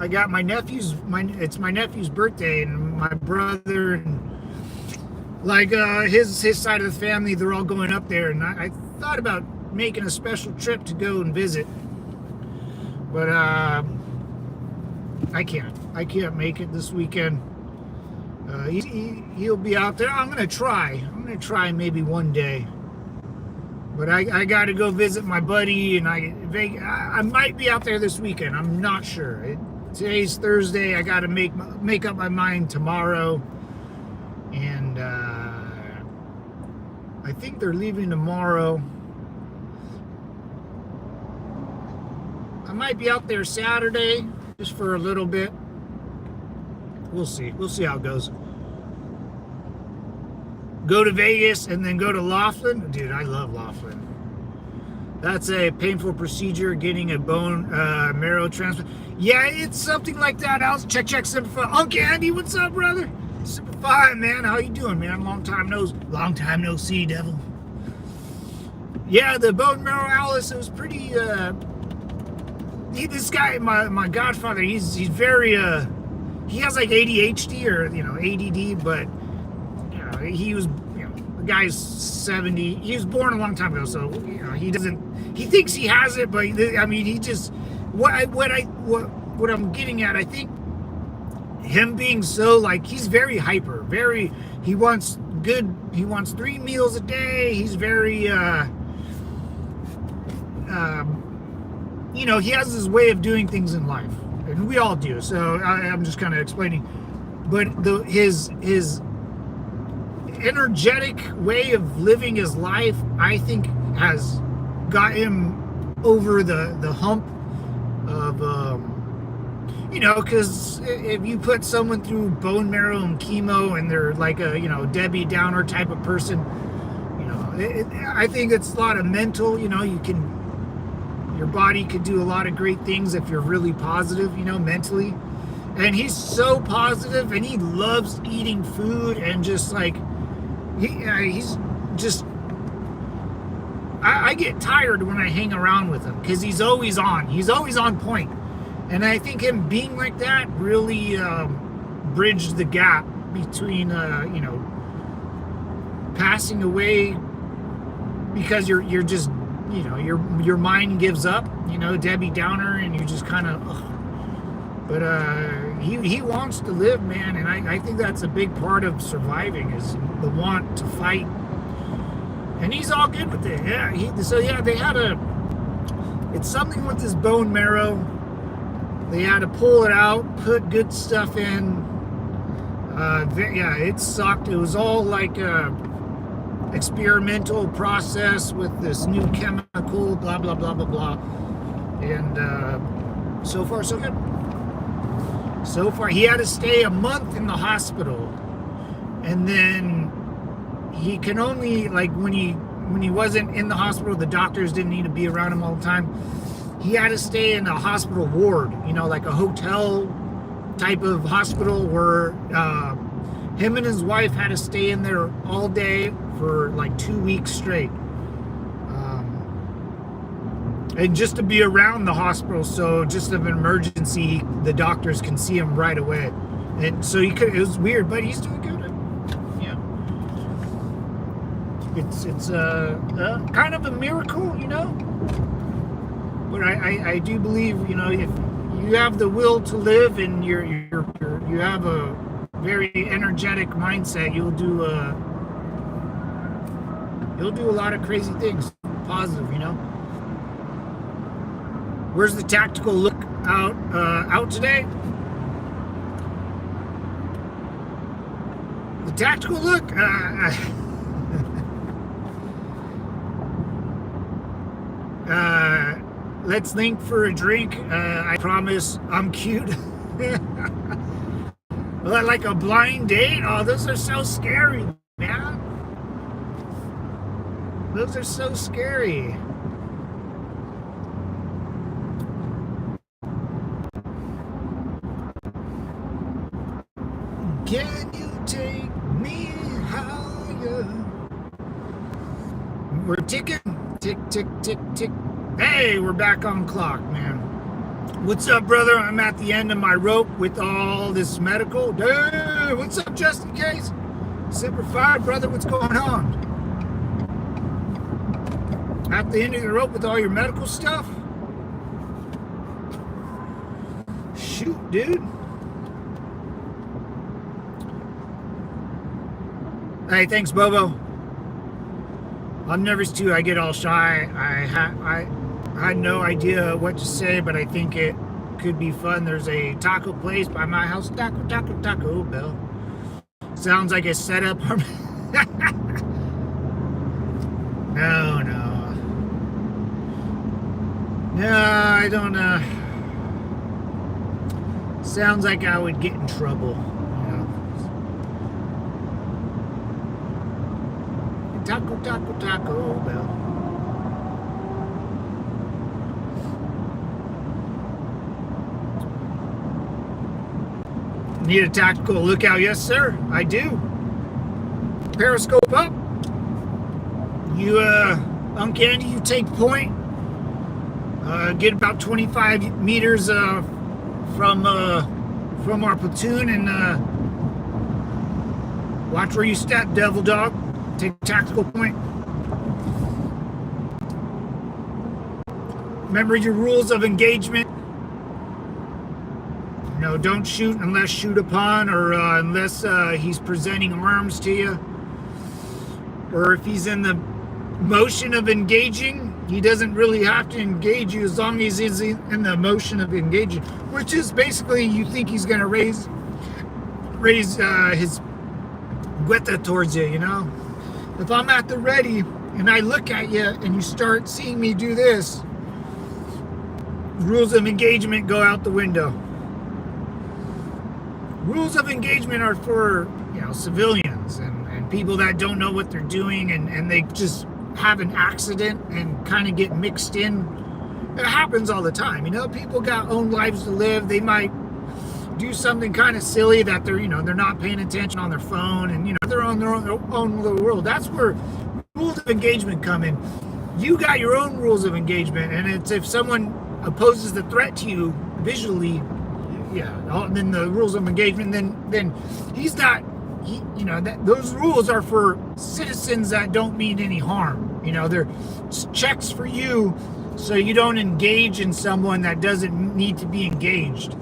got my nephew's birthday, and my brother and his side of the family, they're all going up there, and I thought about making a special trip to go and visit, but I can't make it this weekend. He'll be out there. I'm gonna try maybe one day. But I got to go visit my buddy, and I might be out there this weekend. I'm not sure. Today's Thursday. I got to make up my mind tomorrow, and I think they're leaving tomorrow. I might be out there Saturday just for a little bit. We'll see. We'll see how it goes. Go to Vegas and then go to Laughlin. Dude, I love Laughlin. That's a painful procedure, getting a bone marrow transplant. Yeah, it's something like that. I'll check Super 5. Uncle Andy, what's up, brother? Super 5, man. How you doing, man? Long time no see, devil. Yeah, the bone marrow, Alice, it was pretty this guy, my godfather, he's very he has like ADHD or ADD, but he was, the guy's 70. He was born a long time ago, so he thinks he has it, but he just what I'm getting at. I think him being so he's very hyper, he wants 3 meals a day. He's very he has his way of doing things in life, and we all do. So I'm just kind of explaining, but his energetic way of living his life, I think, has got him over the hump of because if you put someone through bone marrow and chemo and they're like a Debbie Downer type of person, I think it's a lot of mental. Your body could do a lot of great things if you're really positive, mentally. And he's so positive, and he loves eating food, and just he's just, I get tired when I hang around with him because he's always on point. And I think him being like that really bridged the gap between passing away, because you're just your mind gives up, Debbie Downer, and you just kind of but he wants to live, man, and I think that's a big part of surviving, is the want to fight, and he's all good with it. They had it's something with his bone marrow. They had to pull it out, put good stuff in. It sucked. It was all like a experimental process with this new chemical, blah, blah, blah, blah, blah. And so far, so good. So far, he had to stay a month in the hospital. And then he can only, when he wasn't in the hospital, the doctors didn't need to be around him all the time. He had to stay in a hospital ward, like a hotel type of hospital where him and his wife had to stay in there all day for like 2 weeks straight. And just to be around the hospital, so just of an emergency, the doctors can see him right away. And so he could, it was weird, but he's doing good. Yeah. It's kind of a miracle, you know? But I do believe, you know, if you have the will to live and you have a very energetic mindset, you'll do a lot of crazy things, positive, you know. Where's the tactical look out today? The tactical look. Let's link for a drink. I promise I'm cute. Like a blind date? Oh, those are so scary, man. Those are so scary. Can you take me higher? We're ticking. Tick, tick, tick, tick. Hey, we're back on clock, man. What's up, brother? I'm at the end of my rope with all this medical. Hey, what's up, just in case? Semper Fi, brother, what's going on? At the end of the rope with all your medical stuff? Shoot, dude. Hey, thanks, Bobo. I'm nervous too. I get all shy. I had no idea what to say, but I think it could be fun. There's a taco place by my house. Taco, taco, Taco Bell. Sounds like a setup. No. No, I don't. Sounds like I would get in trouble. Taco, Taco, Taco Bell. Need a tactical lookout? Yes, sir, I do. Periscope up. You, Uncanny, you take point. Get about 25 meters from our platoon and watch where you step, Devil Dog. Take tactical point. Remember your rules of engagement. You know, don't shoot unless shoot upon, or unless he's presenting arms to you. Or if he's in the motion of engaging, he doesn't really have to engage you as long as he's in the motion of engaging, which is basically you think he's going to raise his gueta towards you, you know? If I'm at the ready and I look at you and you start seeing me do this, rules of engagement go out the window. Rules of engagement are for, you know, civilians and people that don't know what they're doing and they just have an accident and kind of get mixed in. It happens all the time. You know, people got own lives to live. They might do something kind of silly that they're not paying attention on their phone and, you know, they're on their own little world. That's where rules of engagement come in. You got your own rules of engagement, and it's if someone opposes the threat to you visually, then the rules of engagement, then he's not, you know, those rules are for citizens that don't mean any harm. You know, they're checks for you so you don't engage in someone that doesn't need to be engaged.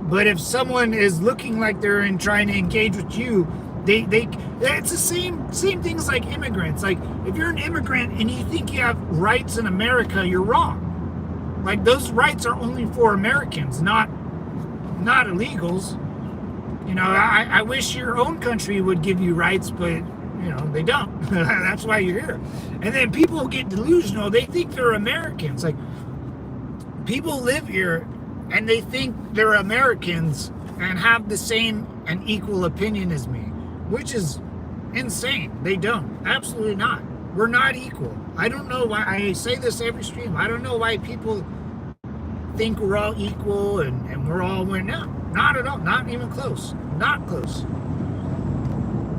But if someone is looking like they're trying to engage with you, it's the same things like immigrants. Like if you're an immigrant and you think you have rights in America, you're wrong. Like those rights are only for Americans, not illegals. You know, I wish your own country would give you rights, but you know they don't. That's why you're here. And then people get delusional. They think they're Americans. Like people live here and they think they're Americans and have the same and equal opinion as me, which is insane. They don't. Absolutely not. We're not equal. I don't know why. I say this every stream. I don't know why people think we're all equal and we're all winning. No, not at all. Not even close. Not close.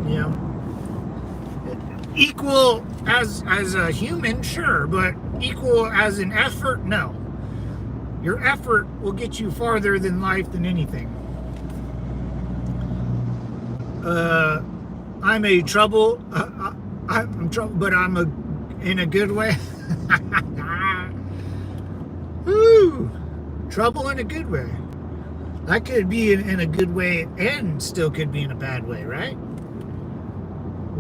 You know, equal as a human, sure, but equal as an effort, no. Your effort will get you farther than life than anything. I'm a trouble. I'm trouble, but I'm in a good way. Woo! Trouble in a good way. That could be in a good way and still could be in a bad way, right?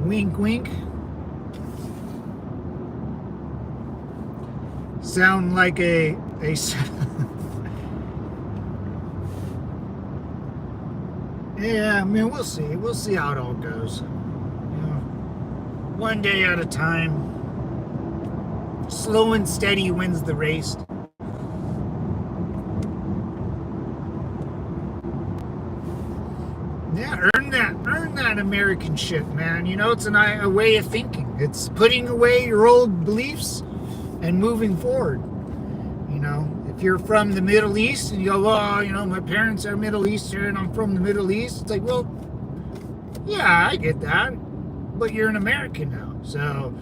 Wink, wink. Sound like a yeah, I mean, we'll see. We'll see how it all goes. You know, one day at a time. Slow and steady wins the race. Yeah, earn that American shit, man. You know, it's a way of thinking. It's putting away your old beliefs and moving forward. You know, if you're from the Middle East and you go, well, you know, my parents are Middle Eastern, I'm from the Middle East. It's like, well, yeah, I get that, but you're an American now. So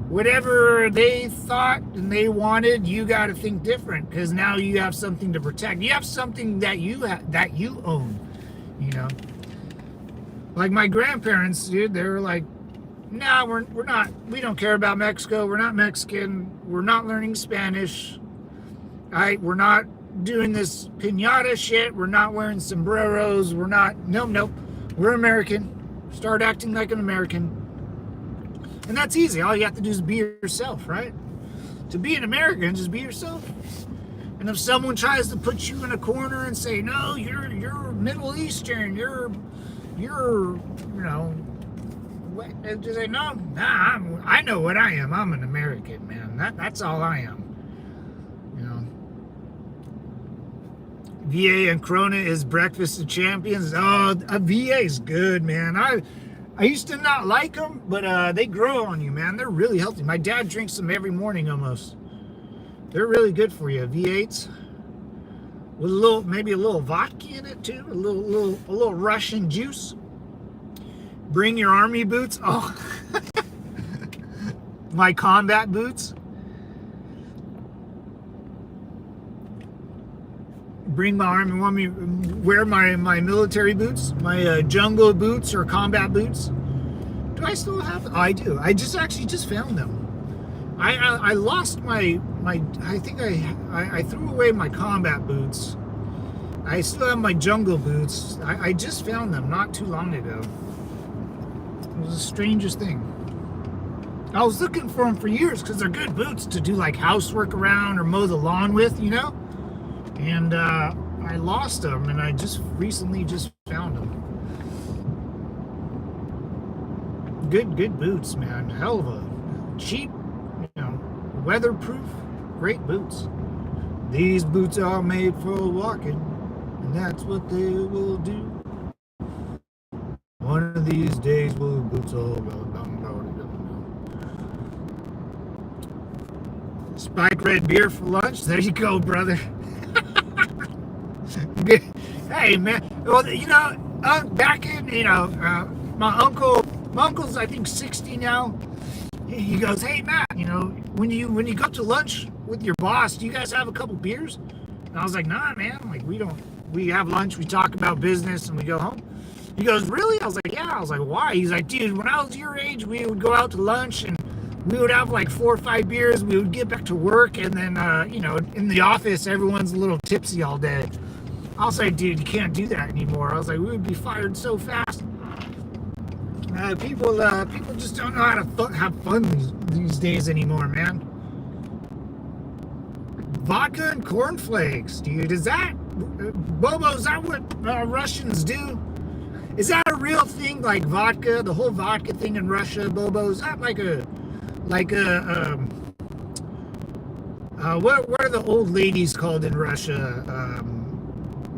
whatever they thought and they wanted, you got to think different because now you have something to protect. You have something that you own. You know, like my grandparents, dude. They were like, "Nah, we're not. We don't care about Mexico. We're not Mexican. We're not learning Spanish. We're not doing this piñata shit. We're not wearing sombreros. We're not. Nope. We're American. Start acting like an American." And that's easy. All you have to do is be yourself, right? To be an American, just be yourself. And if someone tries to put you in a corner and say, "No, you're Middle Eastern, you're you know," just say, "No, nah, I know what I am. I'm an American, man. That's all I am." You know. VA and Corona is breakfast of champions. Oh, a VA is good, man. I used to not like them, but they grow on you, man. They're really healthy. My dad drinks them every morning almost. They're really good for you. V8s with maybe a little vodka in it too, a little Russian juice. Bring your army boots. Oh, my combat boots. Bring my army. Want me wear my military boots, my jungle boots or combat boots? Do I still have them? Oh, I do. I just found them. I lost my I think I threw away my combat boots. I still have my jungle boots. I just found them not too long ago. It was the strangest thing. I was looking for them for years because they're good boots to do like housework around or mow the lawn with, you know. And I lost them, and I just recently found them. Good boots, man. Hell of a cheap, you know, weatherproof, great boots. These boots are made for walking, and that's what they will do. One of these days, will boots all go down. Spike red beer for lunch. There you go, brother. Hey, man. Well, you know, back in, you know, my uncle's I think 60 now. He goes, "Hey, Matt, you know, when you go to lunch with your boss, do you guys have a couple beers?" And I was like, "Nah, man. Like, we have lunch, we talk about business, and we go home." He goes, "Really?" I was like, "Yeah." I was like, "Why?" He's like, "Dude, when I was your age, we would go out to lunch and we would have like 4 or 5 beers. We would get back to work, and then, you know, in the office, everyone's a little tipsy all day." I was like, "Dude, you can't do that anymore." I was like, "We would be fired so fast." People just don't know how to have fun these days anymore, man. Vodka and cornflakes, dude. Is that, Bobo, is that what Russians do? Is that a real thing, like vodka, the whole vodka thing in Russia, Bobo? Is that what are the old ladies called in Russia?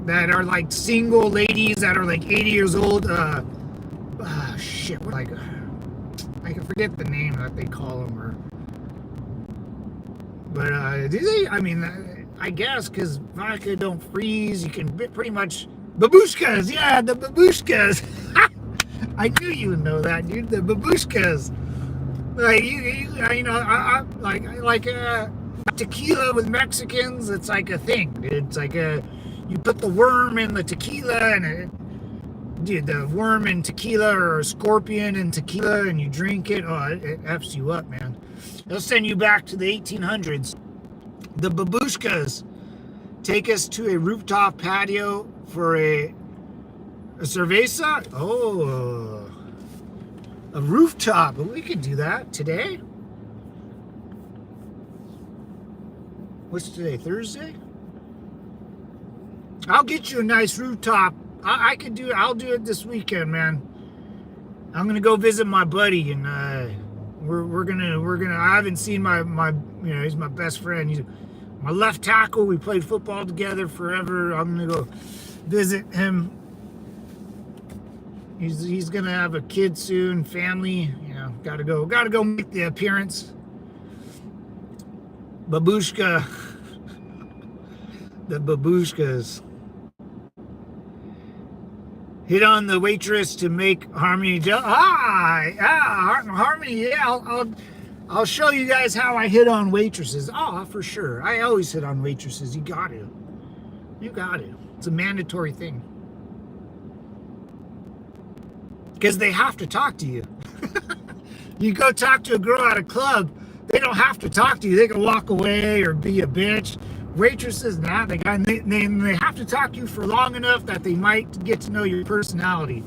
That are like single ladies that are like 80 years old. Shit, I can forget the name that they call them. But do they? I mean, I guess because vodka don't freeze. You can pretty much babushkas. Yeah, the babushkas. I knew you would know that, dude. The babushkas. Like like tequila with Mexicans. It's like a thing. It's like you put the worm in the tequila dude, the worm in tequila or a scorpion in tequila, and you drink it. Oh, it f's you up, man. They'll send you back to the 1800s. The babushkas take us to a rooftop patio for a cerveza. Oh, a rooftop. We could do that today. What's today? Thursday? I'll get you a nice rooftop. I could do it. I'll do it this weekend, man. I'm gonna go visit my buddy, and we're gonna. I haven't seen my he's my best friend. He's my left tackle. We played football together forever. I'm gonna go visit him. He's gonna have a kid soon, family. Gotta go make the appearance. Babushka, the babushkas. Hit on the waitress to make Harmony. Harmony. Yeah, I'll show you guys how I hit on waitresses. Oh, for sure. I always hit on waitresses. You got to. It's a mandatory thing. Because they have to talk to you. You go talk to a girl at a club, they don't have to talk to you. They can walk away or be a bitch. Waitresses, they have to talk to you for long enough that they might get to know your personality.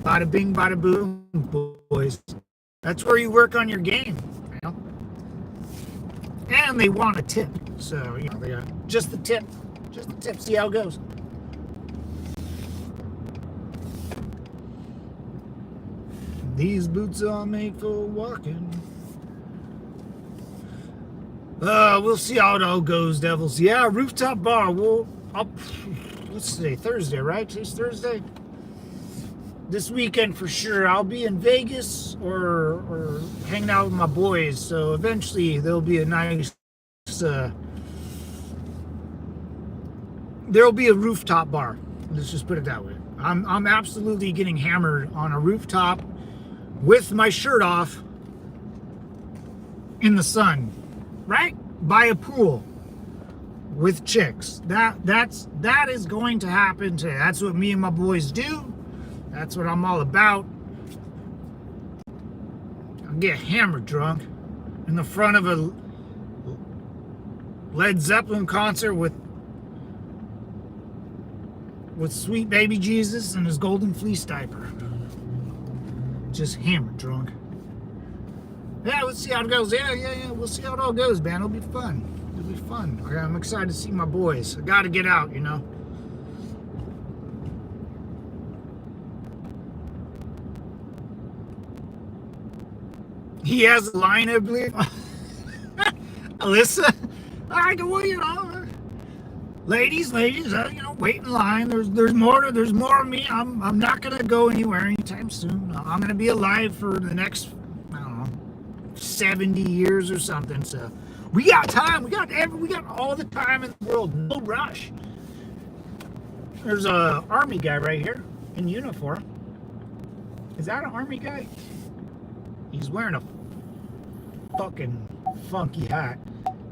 Bada bing, bada boom, boys. That's where you work on your game. And they want a tip. So, they got just the tip. See how it goes. These boots are made for walking. We'll see how it all goes, Devils. Yeah, rooftop bar. What's today? Thursday, right? Today's Thursday. This weekend for sure. I'll be in Vegas or hanging out with my boys. So eventually there'll be a nice. There'll be a rooftop bar. Let's just put it that way. I'm absolutely getting hammered on a rooftop with my shirt off in the sun. Right? By a pool with chicks. That is going to happen today. That's what me and my boys do. That's what I'm all about. I'll get hammered drunk in the front of a Led Zeppelin concert with sweet baby Jesus and his golden fleece diaper. Just hammered drunk. Yeah, let's see how it goes. Yeah. We'll see how it all goes, man. It'll be fun. I'm excited to see my boys. I got to get out, He has a line, I believe. Alyssa, I go, well, ladies, wait in line. There's more of me. I'm not gonna go anywhere anytime soon. I'm gonna be alive for the next 70 years or something. So we got time. We got all the time in the world. No rush. There's a army guy right here in uniform. Is that an army guy? He's wearing a fucking funky hat.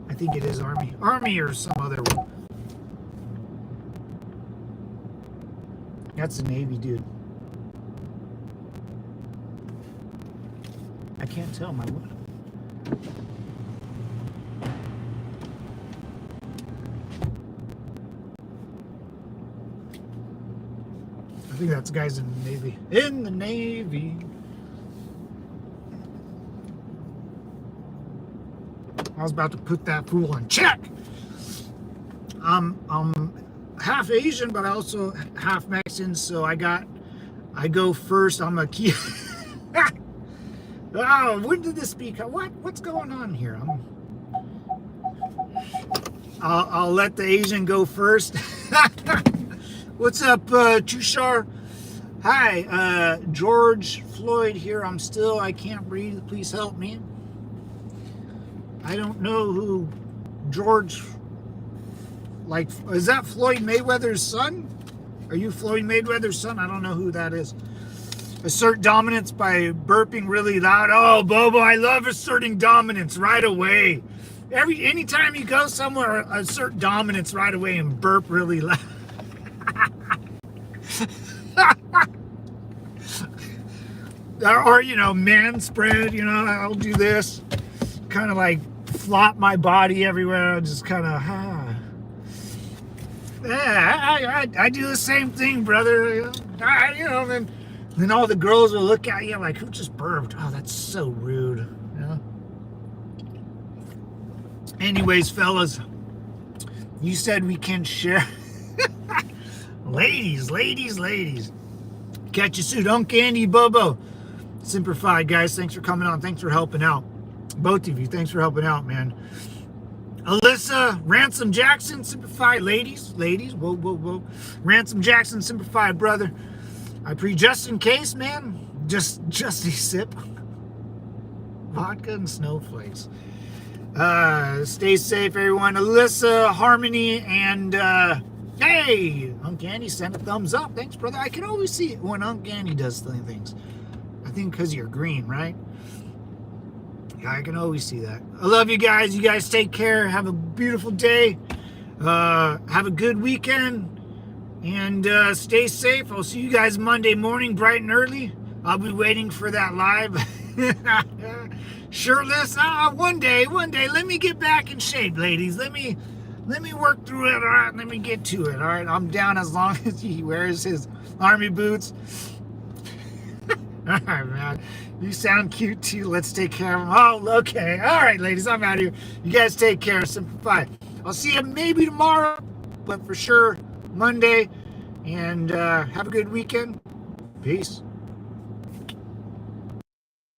I think it is army or some other one. That's a Navy dude. I can't tell my what. I think that's guys in the Navy. In the Navy. I was about to put that fool in check. I'm half Asian, but I also half Mexican, so I go first. I'm a key. Oh, when did this become? What's going on here? I'll let the Asian go first. What's up, Tushar? Hi, George Floyd here. I can't breathe. Please help me. I don't know who George Like, is that Floyd Mayweather's son? Are you Floyd Mayweather's son? I don't know who that is. Assert dominance by burping really loud. Oh, Bobo, I love asserting dominance right away. Anytime you go somewhere, assert dominance right away and burp really loud. Or, man spread, I'll do this. Kind of like flop my body everywhere. Just kind of, Yeah, I do the same thing, brother. Then all the girls will look at you like, who just burped? Oh, that's so rude. Anyways, fellas, you said we can share. ladies. Catch you soon. Uncle Andy, Bobo. Simplified, guys. Thanks for coming on. Thanks for helping out. Both of you, thanks for helping out, man. Alyssa, Ransom Jackson, Simplified. Ladies. Whoa. Ransom Jackson, Simplified, brother. I just in case, man. Just a sip. Vodka and snowflakes. Stay safe, everyone. Alyssa, Harmony, and hey, Uncle Andy sent a thumbs up. Thanks, brother. I can always see it when Uncle Andy does things. I think because you're green, right? Yeah, I can always see that. I love you guys. You guys take care. Have a beautiful day. Have a good weekend. And stay safe. I'll see you guys Monday morning, bright and early. I'll be waiting for that live. Shirtless. One day. Let me get back in shape, ladies. Let me work through it. All right. Let me get to it. All right. I'm down as long as he wears his army boots. All right, man. You sound cute too. Let's take care of him. Oh, okay. All right, ladies. I'm out of here. You guys take care. Simplify. I'll see you maybe tomorrow, but for sure Monday. And have a good weekend. Peace.